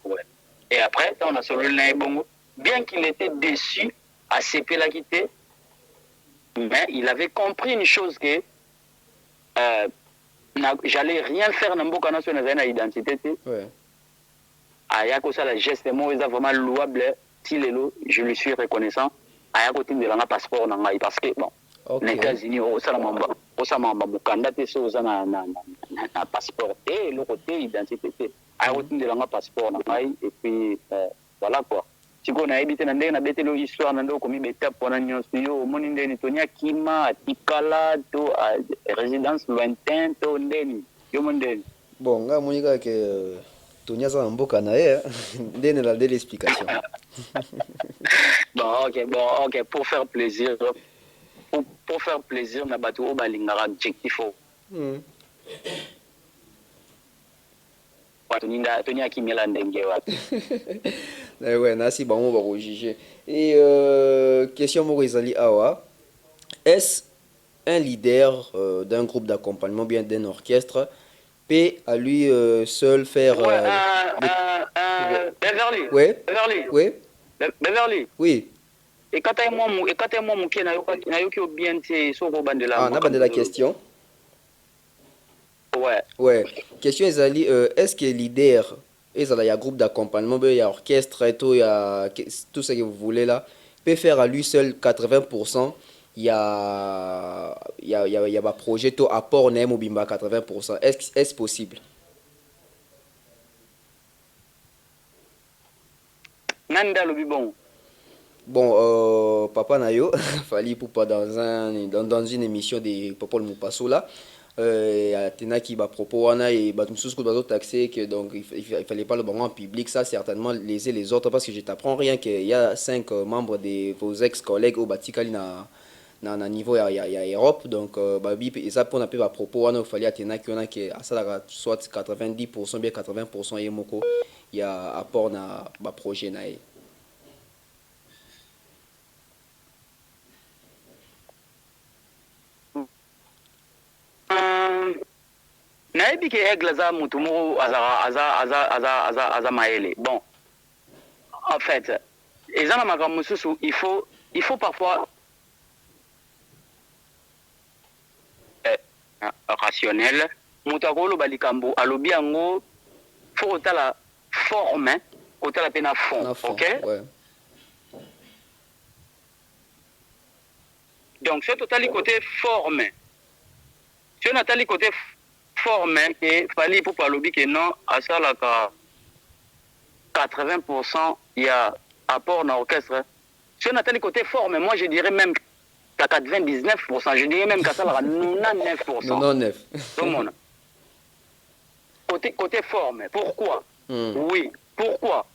Ouais. Et après, on a sauvé le Bongo. Bien qu'il était déçu à CP la quitter, mais il avait compris une chose que j'allais rien faire dans Mboka national identité. Ouais. Ayako ça la geste moi vraiment louable si je lui suis reconnaissant Ayako tin de la passeport na ngai parce que bon les États-Unis au salamamba bukanda te so na passeport et le côté identité Ayako tin de la passeport na ngai et puis voilà quoi si on a évité na ndenge na betelo histoire na ndo komi beta pona nyonso yo moni ndeni tonia kima tikala to résidence lointaine to ndeni yo mondeni bon nga monika que Tonia ça mboka na ye ndene la de l'explication. Bon ok pour faire plaisir na batu o balingara objectif o Tonia kimela ndenge wapi ouais nasi bango ba ko juger et question moko ezali awa est un leader d'un groupe d'accompagnement bien d'un orchestre peut à lui seul faire Beverly. Oui. Beverly. Oui. Beverly. Oui. Et quand moi muke na yoki bien te soko bandela. Ah, on a bandé la question. Ouais. Ouais. Question ezali est-ce que leader ezala ya groupe d'accompagnement, il y a orchestre et tout, il y a tout ce que vous voulez là, peut faire à lui seul 80%. Il y a un projet to apport nem obimba 80%. Est-ce possible? Nanda le bon. Bon, Papa Nayo, fallait pour pas dans une émission de Papa le Moupasso là. Tena qui va propos et tout ce taxé que donc il fallait pas le bon en public, ça certainement léser les autres parce que je t'apprends rien qu'il y a 5 membres de vos ex-collègues au Batikali na niveau ya Europe donc babi et ça pour na pe ba propos il fallait atteindre qu'on a que ça soit 90% bien 80% et moko il y a apport na ba projet na e. Naebi ke Aigle za mutu moko aza maele. Bon, en fait, ezana makambo mususu il faut parfois rationnel. Mutu akoloba likambo alobi yango faut kotala forme, kotala pe na fond, ok? Ouais. Donc c'est total côté forme. Si on a tali côté forme que fallait pour palobi que non à ça là 80% il y a apport dans l'orchestre. Si on a tali côté forme, moi je dirais même qu'à 99%, je dirais même qu'à ça là 99%. 99. Tout le monde. Côté forme, pourquoi? Oui, pourquoi?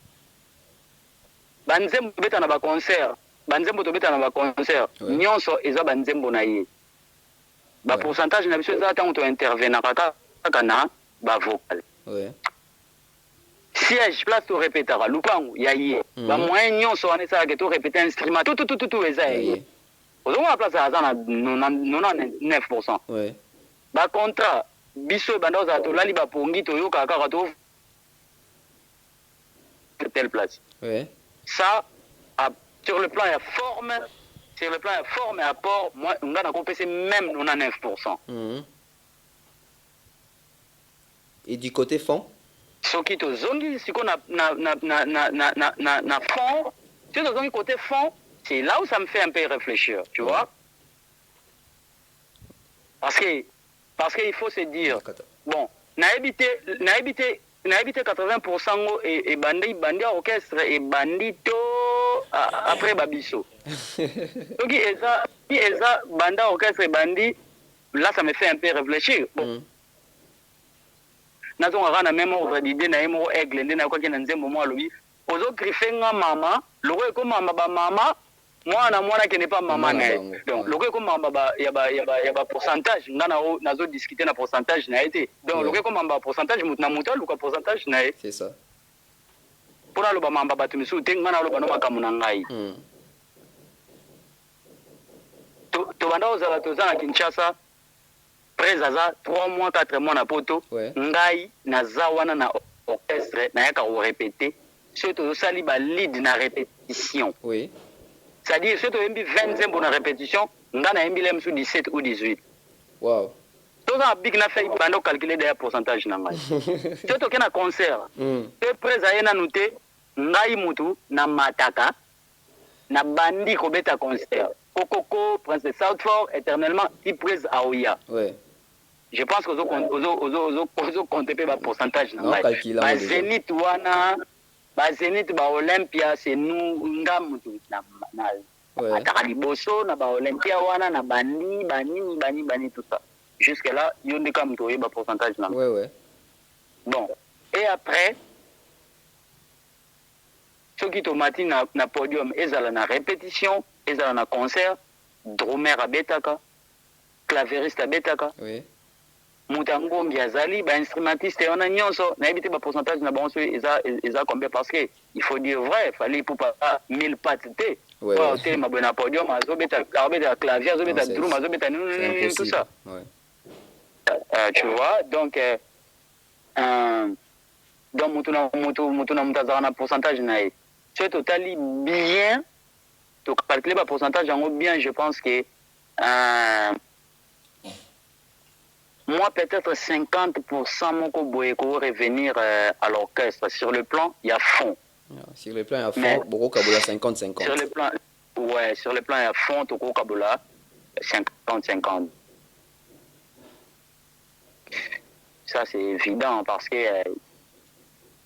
Banzembo beta na ba concert, banzembo to beta na ba concert, nyonso eza banzembo na ye. Ba pourcentage na biso eza tant to intervenir kaka na ba vocal. Ouais. Siège place to répétera lupangu ya ye. Ba moyen nyonso wana eza ke to répéter instrument tout eza ye. Ozongo la place eza na 99%. Ouais. Ba contrat biso banda za to lali ba pongi to yoka kaka to telle place. Ouais. Ça sur le plan de forme, et apport, moi on a compensé même 99%. Et du côté fond? Ce qui te zongi si qu'on a fond, si te zongi côté fond, c'est là où ça me fait un peu réfléchir, tu vois? Parce qu'il faut se dire bon, n'a évité 80% et bandi orchestre et bandito après babiso. Donc eza banda orchestre et bandi là ça me fait un peu réfléchir. Nazonga na même ordre d'idée na emo aigle ndena kwa kina nzembo mwa lobi ozo grifenga mama loko ko mama ba mama mwana qui n'est pas maman na donc loko ko mama ba ya ba pourcentage ngana o nazo discuter na pourcentage na été donc loko ko mama pourcentage mutna muta luka pourcentage na c'est ça pour alo ba mama ba tumisu te ngana lo ba no makamuna ngai to banda ozala tozana Kinshasa Prezaza 3 mois 4 mois na poto ngai naza wana na orchestre na yaka ko répéter surtout sali ba lead na répétition c'est-à-dire surtout mbi 25 pour na répétition ngana mbi lem sous 17 ou 18 wow to za big na fait bando calculer derrière pourcentage na ngai surtout que na concert te preza yena noté ngai mutu na mataka na bandi ko beta concert Kokoko, Prince de Southfort, éternellement, qui prise à Oya. Je pense que vous comptez pas le pourcentage. Ba Zénith wana, ba Zénith ba Olympia, c'est nous ngamutu na Ataliboso na ba Olympia wana na bani tout ça. Jusque là, yonde kam to ba pourcentage na. Bon, et après ceux qui tomati na podium ezala na répétition ezala na concert drummer abetaka clavieriste abetaka mutangongi azali ba instrumentiste on a nyonso na ebité ba pourcentage na bonso eza combien parce que il faut dire vrai fallait pour pas 1000 pattes té pour te ma bonne podium azobeta clavier azobeta drum azobeta tout ça tu vois donc mutuna mutazana na pourcentage na c'est totalement bien. Donc, calculer le pourcentage en haut bien, je pense que moi, peut-être 50% mon coboéco revenir à l'orchestre. Sur le plan, il y a fond. Sur le plan, il y a fond, beaucoup Kabola 50-50. Sur le plan, ouais, sur le plan, il y a fond, Toko Kabola 50-50. Ça, c'est évident parce que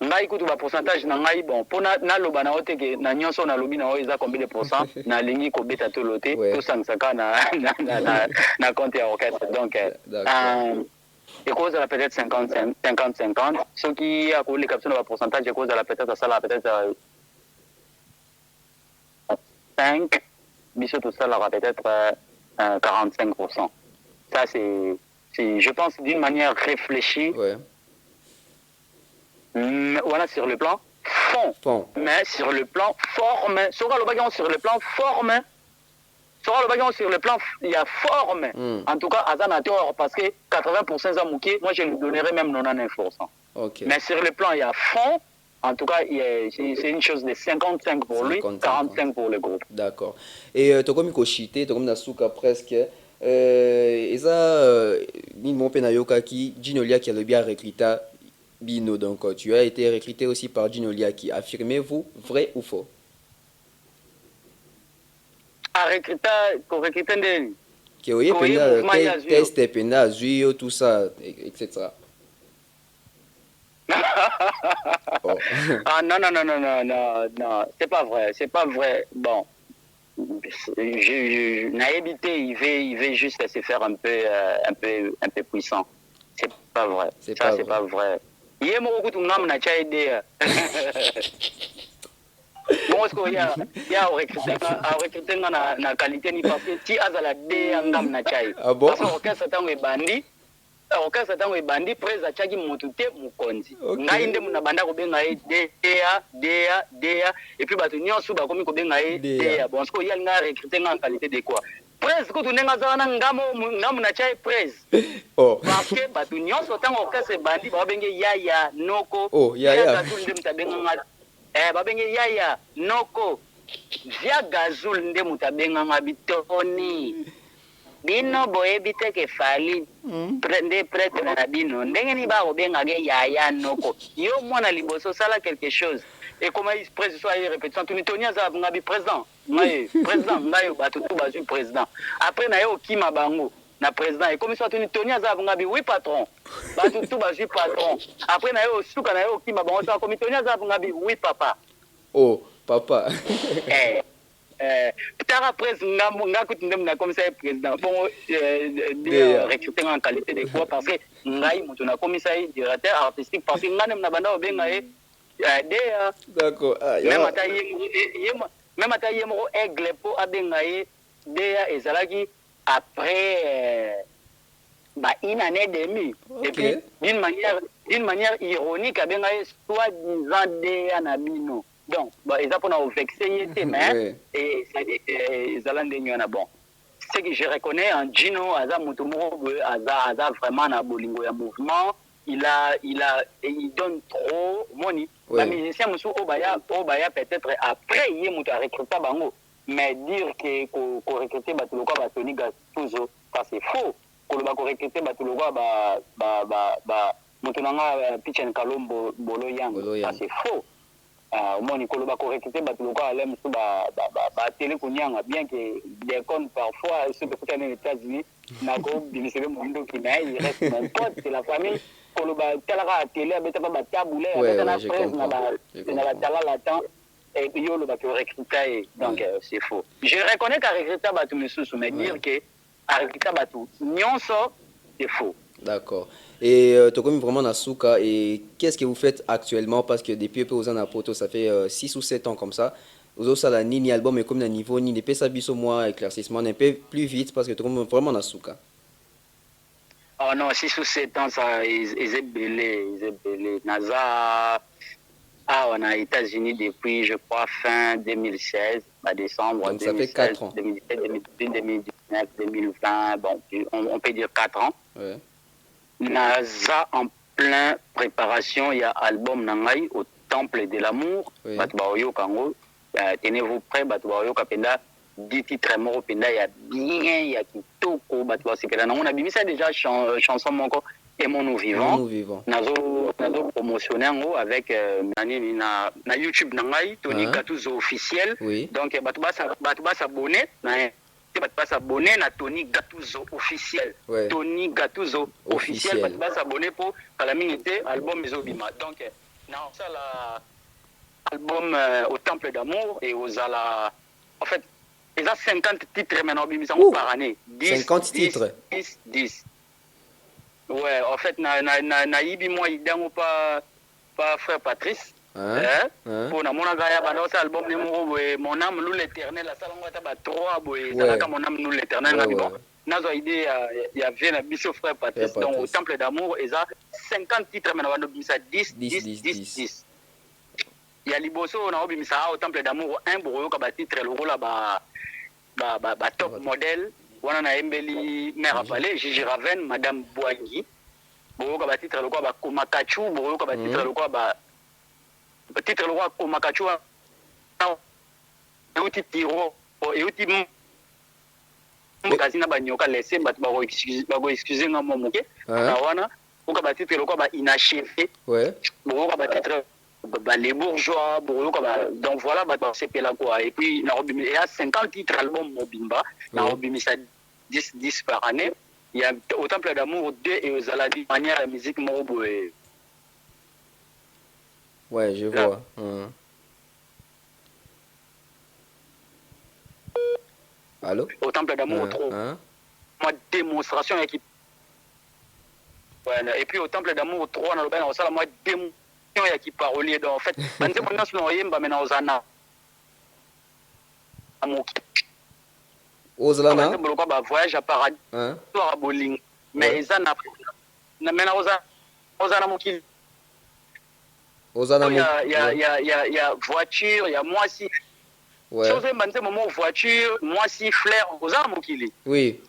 ngai kutu ba pourcentage na ngai bon pona na loba na ote ke na nyonso na lobi na o eza combien de pourcent na lingi ko beta to loté to sangsaka na compte ya orchestre donc et cause la peut-être 50-50 ce qui a collé caption ba pourcentage cause la peut-être ça la peut-être 5 biso tout ça la peut-être 45%. Ça c'est je pense d'une manière réfléchie. Voilà sur le plan fond. Mais sur le plan forme, sur le baguette sur le plan forme, sur le plan il y a forme. En tout cas, Azanator parce que 80% Zamouké, moi je lui donnerais même 99%. Mais sur le plan il y a fond. En tout cas, c'est une chose de 55 pour lui, 45 pour le groupe. D'accord. Et tu as comme Koshite, tu as comme Nasuka presque. Et ça, mon penayoka qui, Ginolia qui a le bien recruté. Bino, donc tu as été recruté aussi par Gino Liaki. Affirmez-vous, vrai ou faux? Recruter de qui oui, test, pena, zuyo, tout ça, etc. Oh. Ah non, c'est pas vrai. Bon, naïveté, il veut juste se faire un peu puissant. C'est pas vrai. C'est pas vrai. Il y a beaucoup de gens qui ont été bon, est-ce qu'il y a recruté na qualité ni parce que si azala de ngam na chai. Ah bon? Parce que orchestre tango bandi presa chaki mutute mukonzi. Ngai nde muna banda ko benga dea et puis batu nyonso ba komi ko benga dea. Bon, est-ce qu'il y a nga recruté na qualité de quoi? Presse ko tunenga zana ngamu na chai presse. Parce que batu nyonso tango orchestre bandi ba benge yaya noko. Yaya nde mutabenga babenge yaya noko via gazul nde mutabenga ngabitoni bino boye biteke fali prende prêtre na bino ndenge ni ba obenga ge yaya noko yo mwana liboso sala quelque chose et comment il presse soit répétition tuni tonia za ngabi président ngai batu tu bazu président après na yo kima bango na président et comme soit tuni tonia za ngabi oui patron batu tu bazu patron après na yo suka na yo kima bango sa comme tonia za ngabi oui papa oh papa tard après nga kutinde na comme ça président bon recruter en qualité de quoi parce que ngai mutu na comme ça directeur artistique parce que ngane na banda obenga d'accord même ata yemo aigle po abenga dea ezalaki après une année et demie et puis d'une manière ironique abenga soi-disant dea na bino. Donc, ils ont vexé, mais ils ont bon. Ce que je reconnais en Gino, Aza Mutumuro, Aza vraiment un bolingo ya mouvement, il donne trop money. Les musiciens Moussou Obaya peut-être après il y a recruté bango, mais dire que qu'on recruter Batuloko Batoni Gatuzo, ça c'est faux. Qu'on va recruter Batuloko Mutunanga Pichen Kalombo Bolo Yang, ça c'est faux. Moni koloba correcté batuloko alem so ba télé kunyanga bien que des comptes parfois ceux de côté des États-Unis na ko bimisebe mondo qui mais il reste mon pote c'est la famille koloba telaka télé abeta ba taboulé abeta na presse na ba tala latin et puis yo le ba recruter donc c'est faux. Je reconnais qu'à recruter batu misusu mais dire que à recruter batu nyonso c'est faux. D'accord. Et tu comme vraiment Nasuka, et qu'est-ce que vous faites actuellement? Parce que depuis peu aux Anapoto, ça fait 6 ou 7 ans comme ça. Vous avez ça ni album, mais comme un niveau, ni des PSABIS au moins, éclaircissement, un peu plus vite parce que tu comme vraiment Nasuka. Oh non, 6 ou 7 ans, ça, ils est belé. NASA, on a États-Unis depuis, je crois, fin 2016, décembre. Donc 2016, ça fait 4 ans. 2017, 2018, 2019, 2020, bon, on peut dire 4 ans. Ouais. NASA en plein préparation, il y a album Nangai au Temple de l'amour. Oui. Tenez-vous prêts, Batouayo Kapenda, 10 titres morts, Penda, il y a bien, il y a Kitoko, Batouayo Sepela. On a mis ça déjà, chanson Moko, Aimons nous vivants. Nous vivons. Nazo promotionné avec na YouTube Nangai, Tony Gattuso officiel. Oui. Donc, Batouba s'abonner. Batouba s'abonner na Tony Gattuso officiel. Ouais. Tony Gattuso officiel. Batouba s'abonner pour Calamité, album Mesobima. Donc, non, ça l'album au Temple d'amour et aux ala. En fait, il y a 50 titres maintenant par année. 50 titres. 10. Ouais, en fait, naïbi moi, il n'y pas frère Patrice. Pour mon album mon âme nous l'éternel, la salle on 3 mon âme nous l'éternel. Nazo idée il y avait un biso frère Patrice donc au Temple d'amour et ça 50 titres maintenant on a 10. Il y a liboso on a obimisa au Temple d'amour un boroyo ka titre le rôle ba top modèle on a embeli mère Palais Gigi Raven madame Boangi boroyo ka titre le quoi ba Komakachu boroyo ka titre le quoi ba titre le roi Komakachu euti tiro euti kasi na banyoka laisser ba excuser nga mo moke na wana ko ba titre le quoi ba inachevé boroyo ka titre les bourgeois, donc voilà, c'est là quoi. Et puis, il y a 50 titres albums Mobimba, il y a 10 par année. Il y a au Temple d'amour 2 et aux Aladi, manière la musique Moroboé. Ouais, je vois. Allô? Au Temple d'amour 3. Moi, démonstration équipe. Ouais, et puis au Temple d'amour 3, on a ça, moi, démonstration. Qui parolier donc en fait banze mona sino yemba mena ozana amoki ozana ko ba voyage à paradis to à boling mais ezana na mena ozana moki ozana il y a voiture il y a moi si chose banze moment voiture moi si flair ozana mokili oui.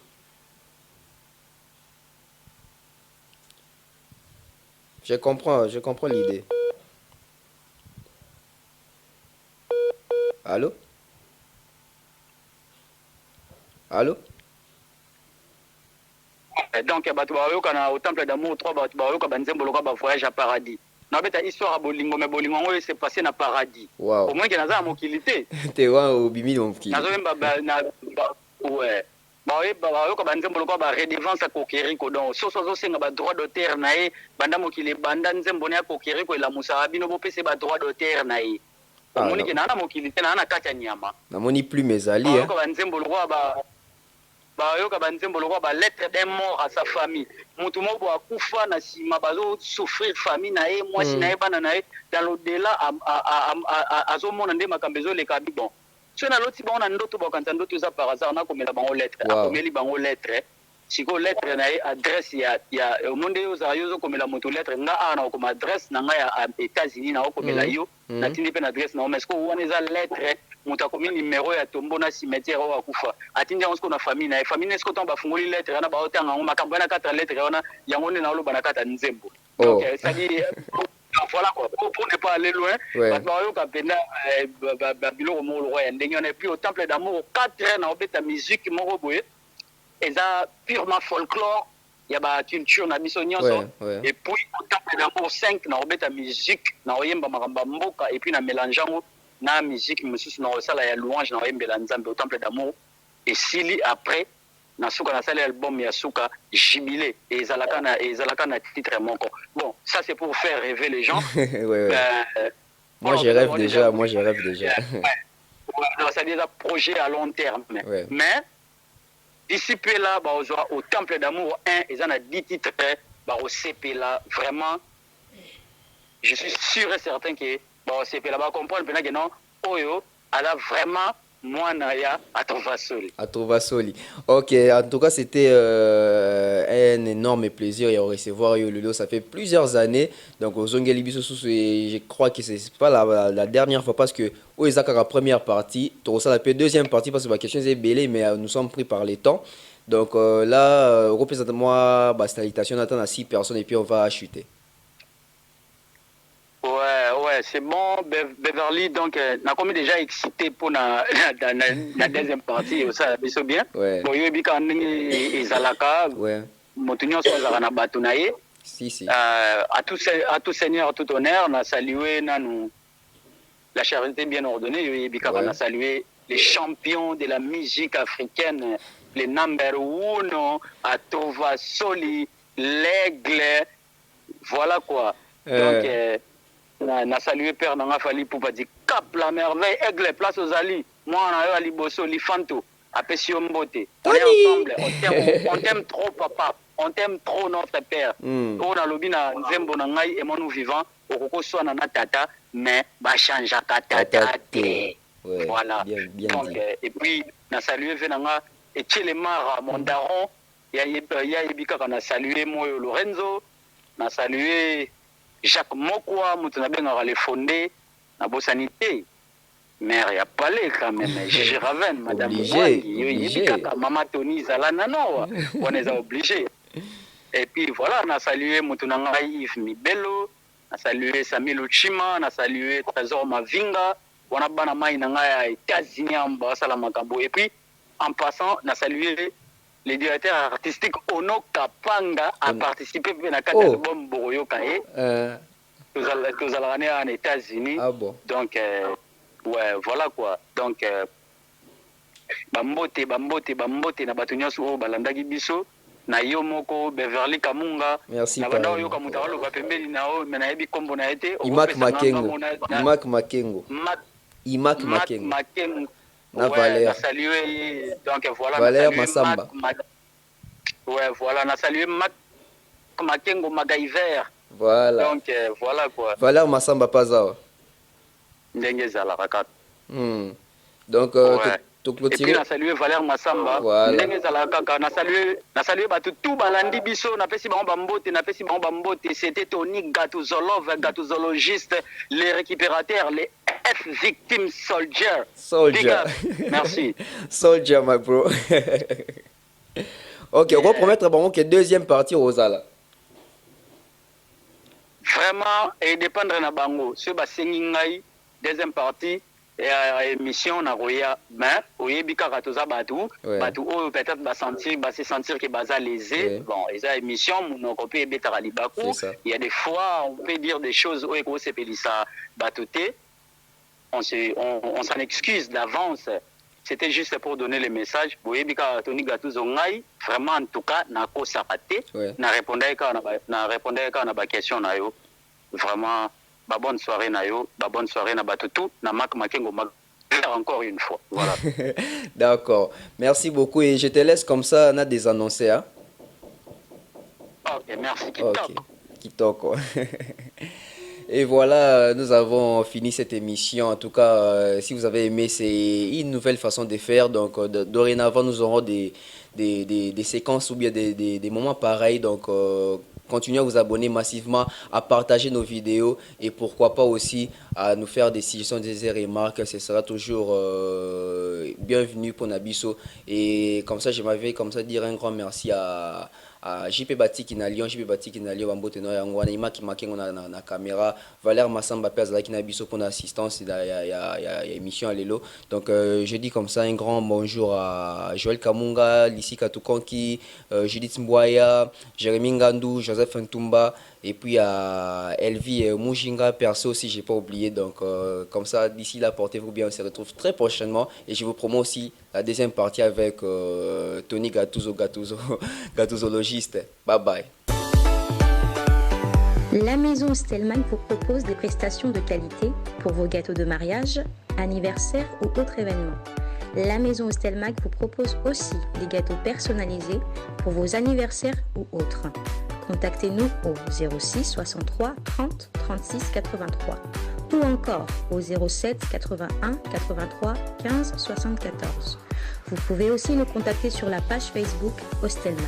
Je comprends l'idée. Allô? Allô? Donc, au Temple d'amour 3, voyage à paradis. Na beta histoire à bolingo mais bolingo c'est passé na paradis. Wow. Au moins que naza mokilité. T'es au bimi mon petit. Nazo na ouais. Baoyoka banzembo ba redevance à kokeriko donc soso senga ba droit d'auteur nae banda mokili banda nzembo ne kokeriko la musabino bo pese ba droit d'auteur nae omoni ke na mokili te na kati ya nyama namoni plus mezali yoka banzembo lokwa bayoka banzembo lokwa balettre d'un mort à sa famille mutu moko akufa na nsima bazosouffrir famille na ye mwasi na ye bana na ye dans l'au-delà azomona nde makambo ezoleka bi bon so naloti bango na ndoto bakanisa ndoto eza par hasard nakomela bango lettre akomeli bango lettre sikoyo lettre na ye adresse ya omonde yo ozala yo ozokomela moto lettre nga awa nakokoma adresse na ngai ya États-Unis naokomela yo natindi mpe na adresse na yo mais sikoyo wana eza lettre moto akomi numero ya tombo na cimetière oyo akufa atindi yango sikoyo na famille na ye famille na ye sikoyo ntango bafungoli lettre wana baotanga yango makambo ya na kati ya lettre wana yango nde naoloba na kati ya nzembo donc c'est-à-dire voilà quoi pour ne pas aller loin parce que bayoka mpenda biloko moko lokwa ya ndenge wana et puis au temple d'amour 4 heures na obeta musique moko boye eza purement folklore ya baculture na biso nyonso et puis au temple d'amour 5 na obeta musique na oyemba makambo ya mboka et puis na mélange yango na musique mosusu na osala ya louange na oyembela nzambe au temple d'amour esili après na suka nasali album ya suka jubilé et ezalaka na titre moko bon ça c'est pour faire rêver les gens moi je rêve déjà ça dit un projet à long terme mais d'ici peu là au temple d'amour 1 ils en a 10 titres au CP là vraiment je suis sûr et certain que au CP là comprendre que non oyo elle a vraiment Mwana ya Atrovasoli. Ok, en tout cas c'était un énorme plaisir de recevoir Lolo. Ça fait plusieurs années. Donc aux Zongelibiso, je crois que c'est pas la dernière fois parce que au Isaac la première partie, tout ça la deuxième partie parce que la question est belée, mais nous sommes pris par les temps. Donc là, représente-moi salutation, on attend à 6 personnes et puis on va chuter. Ouais, c'est bon, Beverly. Donc, on a comme déjà excité pour la deuxième partie, ça va bien. Bon, il y a des gens qui sont Si. À tout seigneur, à tout honneur, on a salué la charité bien ordonnée. On a salué les champions de la musique africaine, les number 1, Atrovasoli, l'aigle. Voilà quoi. Donc, na salué père nanga fali pour dire cap la merveille aigle place aux ali moi on a eu ali bosso li fanto apesio mbote on est ensemble on t'aime trop papa on t'aime trop notre père on a lobi na nzembo na ngai et moi nous vivants okoko so na tata mais ba changer tata voilà donc et puis na salué venanga et Tchelemara mon daron ya ebika kana salué moyo Lorenzo na salué Jacques Mokwa, Moutounabengara les fondés, na Bossanité, mère ya palais quand même, Gégé Raven, Madame obligé. Maman Tony Zalanano, on les a obligés. Et puis voilà, on a salué Moutounanga Yves Mibelo, on a salué Sami Luchima, on a salué Trésor Mavinga, on a banama Nanga États-Unis en Makambo. Et puis en passant, on a salué le directeur artistique Ono Kapanga a participé à l'album Boroyo Kaye. Tous allés en États-Unis. Ah bon. Donc, ouais, voilà quoi. Donc, Bambote, na Batunyo Sou, Balandagi Biso, na Yomoko, Beverly Kamunga. Merci. Na Banda Yoka Mutaro, Bapembe, Nao, Menaebi Kombo na été. Imak Makengo. Na Valère. Salué, donc voilà. Valère Massamba. Ouais, voilà, on a salué Makengo Magaiver. Voilà. Donc voilà quoi. Valère Massamba Pazawa. Ndenge Zala Rakat. Donc, et puis on a salué Valère Massamba. Ndenge Zala Kaka. On a salué tout Balandi Bisso. On a fait si Bambote. C'était Tony Gatuzolov, gatuzologiste, les récupérateurs, les F-Victim Soldier. Merci. Soldier, my bro. Ok, on va promettre que deuxième partie, Rosala. Vraiment, et dépendre de Bango. Ce que deuxième partie, émission na roya mais oyebika katoza batu peut-être se sentir que baza lésé bon eza émission monoko pe betara libaku il y a des fois on peut dire des choses ko sepelisa batuté on s'en excuse d'avance. C'était juste pour donner le message oyebika Tony Gatuzo ngai vraiment en tout cas na ko sapate na répondre ka na ba question na yo vraiment bonne soirée na yo, bonne soirée na batutu, na Mak Makengo encore une fois. Voilà. D'accord. Merci beaucoup et je te laisse comme ça, on a des annoncés. Hein? Ok, merci. Kitoko. Et voilà, nous avons fini cette émission. En tout cas, si vous avez aimé, c'est une nouvelle façon de faire. Donc, dorénavant, nous aurons des séquences ou bien des moments pareils. Donc, continuez à vous abonner massivement, à partager nos vidéos et pourquoi pas aussi à nous faire des suggestions, des remarques. Ce sera toujours bienvenu pour Nabiso. Et comme ça, j'aimerais dire un grand merci à JP Batik na Lyon, JP Batik na Lyon, Bambote no yangwana ima ki makengo na caméra, Valère Massamba Pez la kina biso pour l'assistance il y a émission à l'élo. Donc je dis comme ça un grand bonjour à Joël Kamunga, Lissi Katukonki, Judith Mbouaya, Jérémy Ngandou, Joseph Ntumba et puis à Elvi Mujinga perso si j'ai pas oublié. Donc comme ça d'ici là portez-vous bien, on se retrouve très prochainement et je vous promets aussi la deuxième partie avec Tony Gatuzologiste. Bye bye. La maison Stelman vous propose des prestations de qualité pour vos gâteaux de mariage, anniversaire ou autres événements. La maison Stelman vous propose aussi des gâteaux personnalisés pour vos anniversaires ou autres. Contactez-nous au 06 63 30 36 83 ou encore au 07 81 83 15 74. Vous pouvez aussi nous contacter sur la page Facebook Hostelmac.